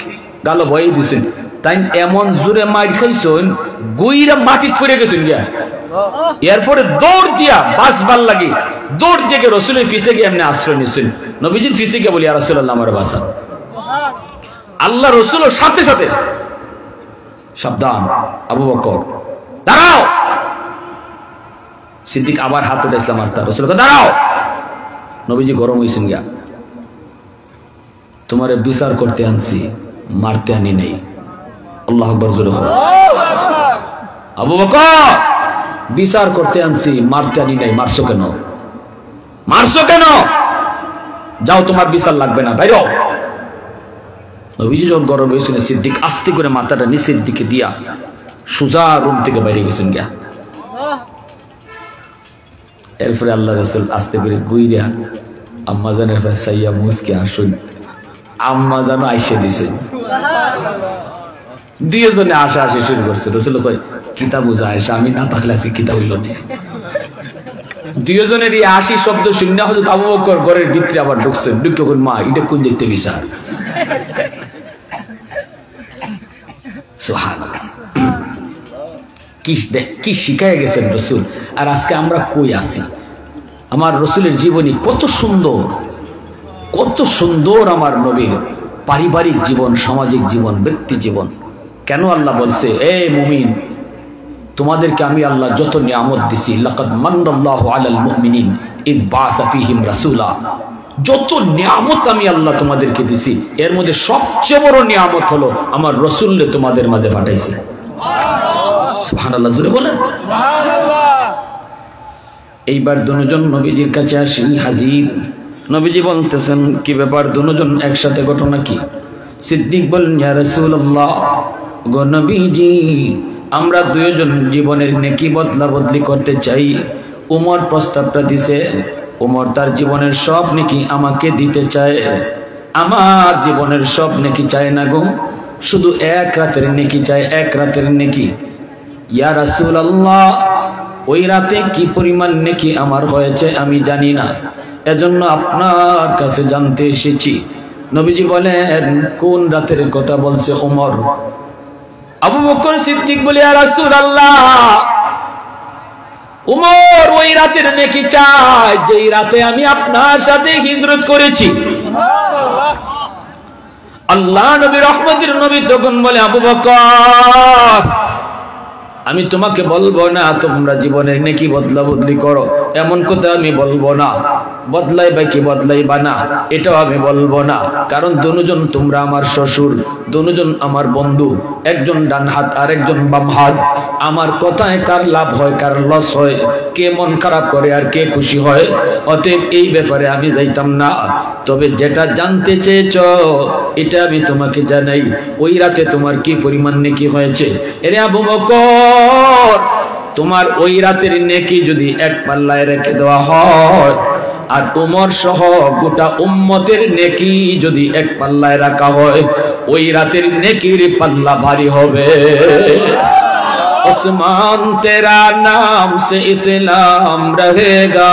গালো বয়ে দিছেন, তাই এমন জোরে মাইর খাইছেন গইরা মাটিত পড়ে গেছেন গিয়া। এরপরে দৌড় দিয়া বাঁচবার লাগে দৌড় দিয়ে রসুলের পিছে গিয়ে এমনি আশ্রয় নিছেন। নবীজির পিছে গিয়ে বলি, ইয়া রাসূলুল্লাহ আমার বাঁচান। আল্লাহ রসুলের সাথে সাথে সাবধান আবু বকর দাঁড়াও। সিদ্দিক আবার হাত উঠে ইসলাম আর তার রসুলকে দাঁড়াও। নবীজি গরম হয়েছেন গিয়া, তোমারে বিচার করতে আনছি, মারতে আনি নাই। আল্লাহু আকবার জোরে বলো। আবু বকর বিচার করতে আনছি, মারতে আনি নাই। মারছো কেন? মারছো কেন? যাও, তোমার বিচার লাগবে না, বাইরে। নবীজি যখন গরম হয়েছেন, সিদ্দিক আস্তে করে মাথাটা নিচের দিকে দিয়া সোজা রুম থেকে বাইরে গেছেন গিয়া। এরপরে আল্লাহ রাসূল আস্তে করে গুইরা আম্মা জানের পাশে সাইয়া মুসকে আসুন। আম্মা জানো আইসে দিছে, দুইজনে আসা আসে শুরু করছে। রসুল কয়, কিতা বুঝা আয়েশা, আমি না থাকলে আছি কিতা হইল না। দুইজনের এই হাসি শব্দ শুনে হযরত আবু বকর ঘরের ভিতরে আবার ঢুকছেন। ঢুকে কোন মা, এটা কোন দেখতে বিচার? সুবহানাল্লাহ, কি শিখায় গেছেন রসুল। আর আজকে আমরা কই আছি? আমার রসুলের জীবনী কত সুন্দর, কত সুন্দর আমার নবীর পারিবারিক জীবন, সামাজিক জীবন, ব্যক্তি জীবন। কেন আল্লাহ বলছে, এ মুমিন, তোমাদেরকে আমি আল্লাহ যত নিয়ামত দিছি, লাকাদ মান্নাল্লাহু আলাল মুমিনিন ইয বাআসা ফীহিম রাসূলা, যত নিয়ামত আমি আল্লাহ তোমাদেরকে দিছি, এর মধ্যে সবচেয়ে বড় নিয়ামত হলো আমার রসুলকে তোমাদের মাঝে পাঠাইছি। সুবহানাল্লাহ, জোরে বলেন সুবহানাল্লাহ। এইবার দুজন নবীজির কাছে আসি হাজির। নবীজি বলতেছেন, কি ব্যাপার দুজন একসাথে, ঘটনা কি? সিদ্দিক বলেন, ইয়া রাসূলুল্লাহ, গো নবীজি, আমরা দুইজন জীবনের নেকি বদলা বদলি করতে চাই। উমর প্রস্তাবটা দিছে, উমর তার জীবনের সব নেকি আমাকে দিতে চায়। আমার জীবনের সব নেকি চায় না গো, শুধু এক রাতের নেকি চায়, এক রাতের নেকি। ইয়া রাসূলুল্লাহ, ওই রাতে কি পরিমাণ নেকি আমার হয়েছে আমি জানি না, এজন্য আপনার কাছে জানতে এসেছি। নবীজি বলেন, কোন রাতের কথা বলছে ওমর? আবু বকর সিদ্দিক বলে, ইয়া রাসূলুল্লাহ, উমর ওই রাতের নেকি চায় যেই রাতে আমি আপনার সাথে হিজরত করেছি। আল্লাহ নবী রহমতের নবী তখন বলে, আবু বকর আমি তোমাকে বলবো না তোমরা জীবনের নেকি বদলা বদলি করো, এমন কথা আমি বলবো না। বদলাই বা কি বদলাইবা না এটাও আমি বলবো না, কারণ দুজন তোমরা আমার শ্বশুর, দুজন আমার বন্ধু, একজন ডান হাত আর একজন বাম হাত। আমার কথায় কার লাভ হয় কার লস হয়, কে মন খারাপ করে আর কে খুশি হয়, অতএব এই ব্যাপারে আমি যাইতাম না। তবে যেটা জানতে চেয়েছ এটা আমি তোমাকে জানাই, ওই রাতে তোমার কি পরিমাণ নেকি হয়েছে। এরে আবু বকর তোমার ওই রাতের নেকি যদি এক পাল্লায় রেখে দেওয়া হয় আর উমর সহ গোটা উম্মতের নেকি যদি এক পাল্লায় রাখা হয়, ওই রাতের নেকির পাল্লা ভারী হবে। उस्मान तेरा नाम से इस्लाम रहेगा,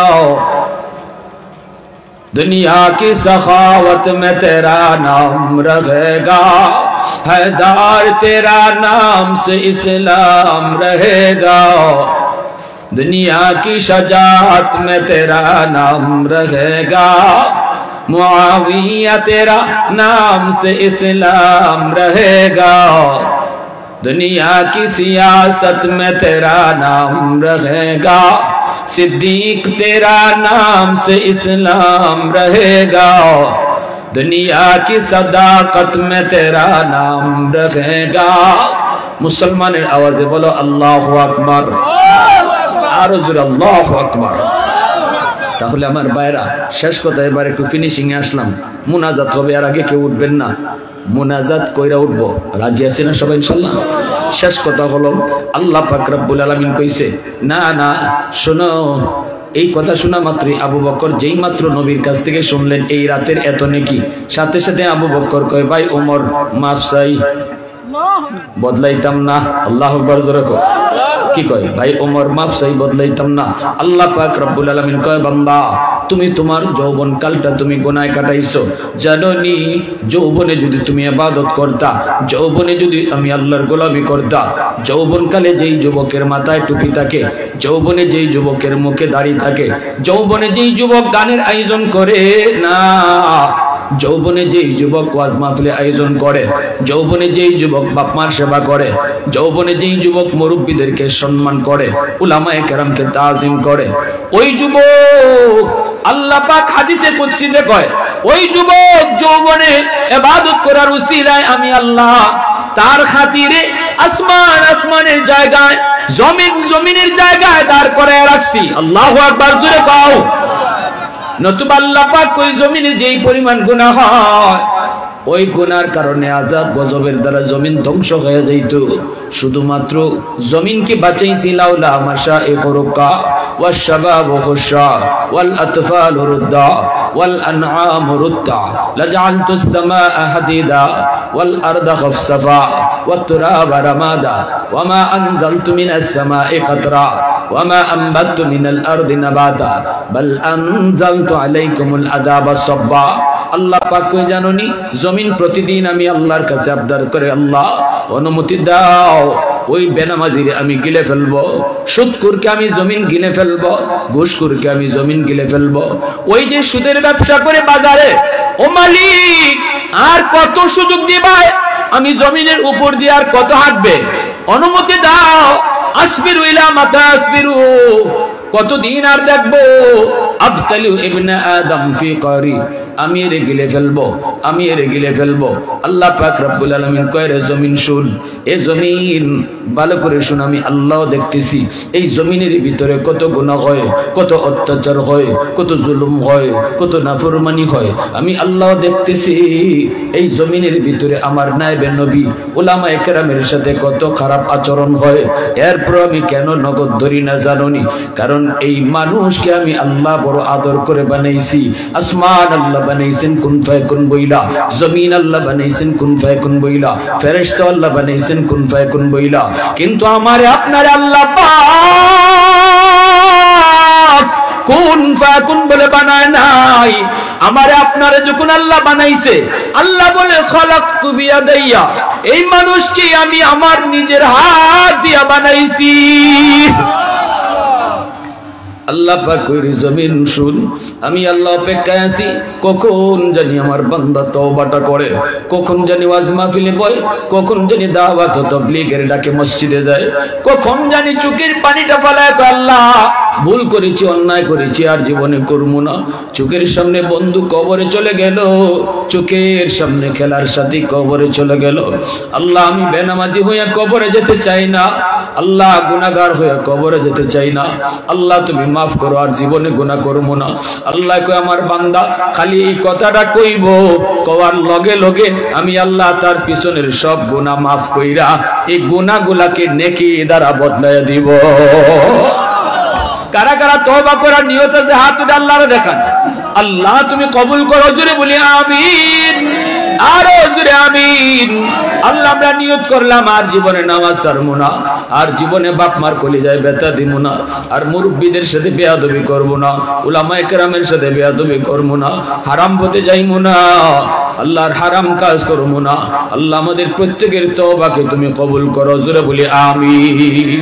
दुनिया की सखावत में तेरा नाम रहेगा, हैदर तेरा नाम से इस्लाम रहेगा, दुनिया की शजाअत में तेरा नाम रहेगा, मुआविया तेरा नाम से इस्लाम रहेगा, दुनिया की सियासत में तेरा नाम रहेगा, सिद्दीक तेरा नाम से इस्लाम रहेगा, दुनिया की सदाकत में तेरा नाम रहेगा। मुसलमानेर आवाजे बोलो अल्लाहु আকবার, আর জোরে আল্লাহু আকবার। তাহলে আমার ভাইরা শেষ কথা, এবার একটু ফিনিশিং এ আসলাম। মুনাজাত হবে, আর আগে কেউ উঠবেন না, মুনাজাত কইরা উঠবো। রাজি আছেন না সবাই ইনশাআল্লাহ? শেষ কথা হলো আল্লাহ পাক রব্বুল আলামিন কইছে, না না শোনো, এই কথা শোনা মাত্রই আবু বকর যেই মাত্র নবীর কাছ থেকে শুনলেন এই রাতের এত নেকি, সাথে সাথে আবু বকর কয়, ভাই ওমর মাফ চাই, বদলাইতাম না। আল্লাহু আকবার জোরে কও। কি কয়? ভাই ওমর মাফ চাই, বদলাইতাম না। আল্লাহ পাক রব্বুল আলামিন কয়, বান্দা তুমি তোমার যৌবন কালটা তুমি গুনায় কাটাইছো, জানোনি যৌবনে যদি তুমি ইবাদত করতা, যৌবনে যদি আমি আল্লাহর গোলামি করতা, যৌবন কালে যেই যুবকের মাথায় টুপি থাকে, যৌবনে যেই যুবকের মুখে দাড়ি থাকে, যৌবনে যেই যুবক গানের আয়োজন করে না, যৌবনে যেই যুবক ওয়াজ মাহফিলের আয়োজন করে, যৌবনে যেই যুবক বাপ মার সেবা করে, যৌবনে যেই যুবক মুরব্বীদেরকে সম্মান করে, উলামায়ে কেরামকে তাজিম করে, ওই যুবক আল্লাহ পাক হাদিসে কুদসিতে কয়, ওই যুবক যৌবনে ইবাদত করার উসিলায় আমি আল্লাহ তার খাতিরে আসমান আসমানের জায়গায়, জমিন জমিনের জায়গায় দাঁড় করায় রাখছি। আল্লাহু আকবার জোরে কও। নতুবা আল্লাহ পাক ওই জমিনে যেই পরিমাণ গুনাহ হয়, ওই গুনার কারণে আযাব গজবের দ্বারা জমিন ধ্বংস হয়ে যাইত। শুধুমাত্র জমিনকে বাঁচাইছি লাউলা মাশাইখুরকা ওয়াশ-শাবাবু খুশা ওয়াল আতফালু রুদ্দা ওয়াল আনআমু রুদ্দা লাজআলতুস সামাআ হাদিদা ওয়াল আরদা খাফসাফা ওয়াত তুরাবা রামাদা ওয়ামা আনজালতু মিনাস সামাই কাতরা ওয়ামা আনবাতু মিনাল আরদি নাবাতা বাল আনজালতু আলাইকুমুল আযাবা সাব্বা। আল্লাহ পাক কই জানোনি, জমিন প্রতিদিন আমি আল্লাহর কাছে আবদার করে, আল্লাহ অনুমতি দাও ওই বেনামাজিরে আমি গিলে ফেলবো, সুদখোরকে আমি জমিন গিলে ফেলবো, ঘুষখোরকে আমি জমিন গিলে ফেলবো। ওই যে সুদের ব্যবসা করে বাজারে, ও মালিক আর কত সুযোগ দিবা, আমি জমিনের উপর দিয়ে আর কত হাঁটবে, অনুমতি দাও। আসবিরু ইলা মাতা আসবিরু, কতদিন আর দেখবো। আবতালু ইবনে আদম ফি করি, আমি এর গিলে ফেলবো, আমি এর গিলে ফেলবো। আল্লাহ পাক রব্বুল আলামিন কয়, রে জমিন শুন, এ জমিন ভালো করে শুন, আমি আল্লাহ দেখতেছি এই জমিনের ভিতরে কত গুনাহ হয়, কত অত্যাচার হয়, কত জুলুম হয়, কত নাফরমানি হয়, আমি আল্লাহ দেখতেছি। এই জমিনের ভিতরে আমার নায়েবে নবী উলামায়ে কেরামের সাথে কত খারাপ আচরণ হয়, এরপর আমি কেন নগদ ধরি না জানোনি? কারণ এই মানুষকে আমি আল্লাহ বড় আদর করে বানাইছি। আসমান আল্লাহ বানাইছেন কুন ফায়াকুন বইলা, জমিন আল্লাহ বানাইছেন কুন ফায়াকুন বইলা, ফেরেশতা আল্লাহ বানাইছেন কুন ফায়াকুন বইলা, কিন্তু আমারে আপনারে আল্লাহ পাক কুন ফায়াকুন বলে বানায় নাই। আমারে আপনারে যখন আল্লাহ বানাইছে, আল্লাহ বলে খালাকতু বিয়াদাইয়া, এই মানুষকে আমি আমার নিজের হাত দিয়া বানাইছি। আল্লাহ পাক কইরি জমিন শুন, আমি আল্লাহ অপেক্ষায় আছি কখন জানি আমার বান্দা তওবাটা করে, কখন জানি ওয়াজ মাহফিলে বয়, কখন জানি দাওয়াত ও তাবলীগের ডাকে মসজিদে যায়, কখন জানি চোখের পানিটা ফেলায় কয় আল্লাহ ভুল করেছি, অন্যায় করেছি, আর জীবনে করব না। চোখের সামনে বন্ধু কবরে চলে গেল, চোখের সামনে খেলার সাথী কবরে চলে গেল। আল্লাহ আমি বেনামাজি হয়ে কবরে যেতে চাই না, আল্লাহ গুনাহগার হয়ে কবরে যেতে চাই না, আল্লাহ তুমি মাফ করো, আর জীবনে গুনাহ করব না। আল্লাহ কয় আমার বান্দা খালি এই কথাটা কইব, কওয়ার লগে লগে আমি আল্লাহ তার পিছনের সব গুনাহ মাফ কইরা এই গুনাহগুলাকে নেকি দ্বারা বদলায় দিব। কারা কারা তওবা করার নিয়ত আছে হাত তুলে আল্লাহরে দেখান। আল্লাহ তুমি কবুল করো, জোরে বলি আমিন, আরো জোরে আমিন। আল্লাহ আমরা নিয়ত করলাম আর জীবনে নামাজ ছাড়বো না, আর জীবনে বাপ মার কলিজায় ব্যথা দিব না, আর মুরব্বীদের সাথে বেয়াদবি করব না, উলামায়ে কেরামের সাথে বেয়াদবি করব না, হারাম পথে যাইবো না, আল্লাহর হারাম কাজ করব না। আল্লাহ আমাদের প্রত্যেকের তওবাকে তুমি কবুল করো, জোরে বলি আমিন।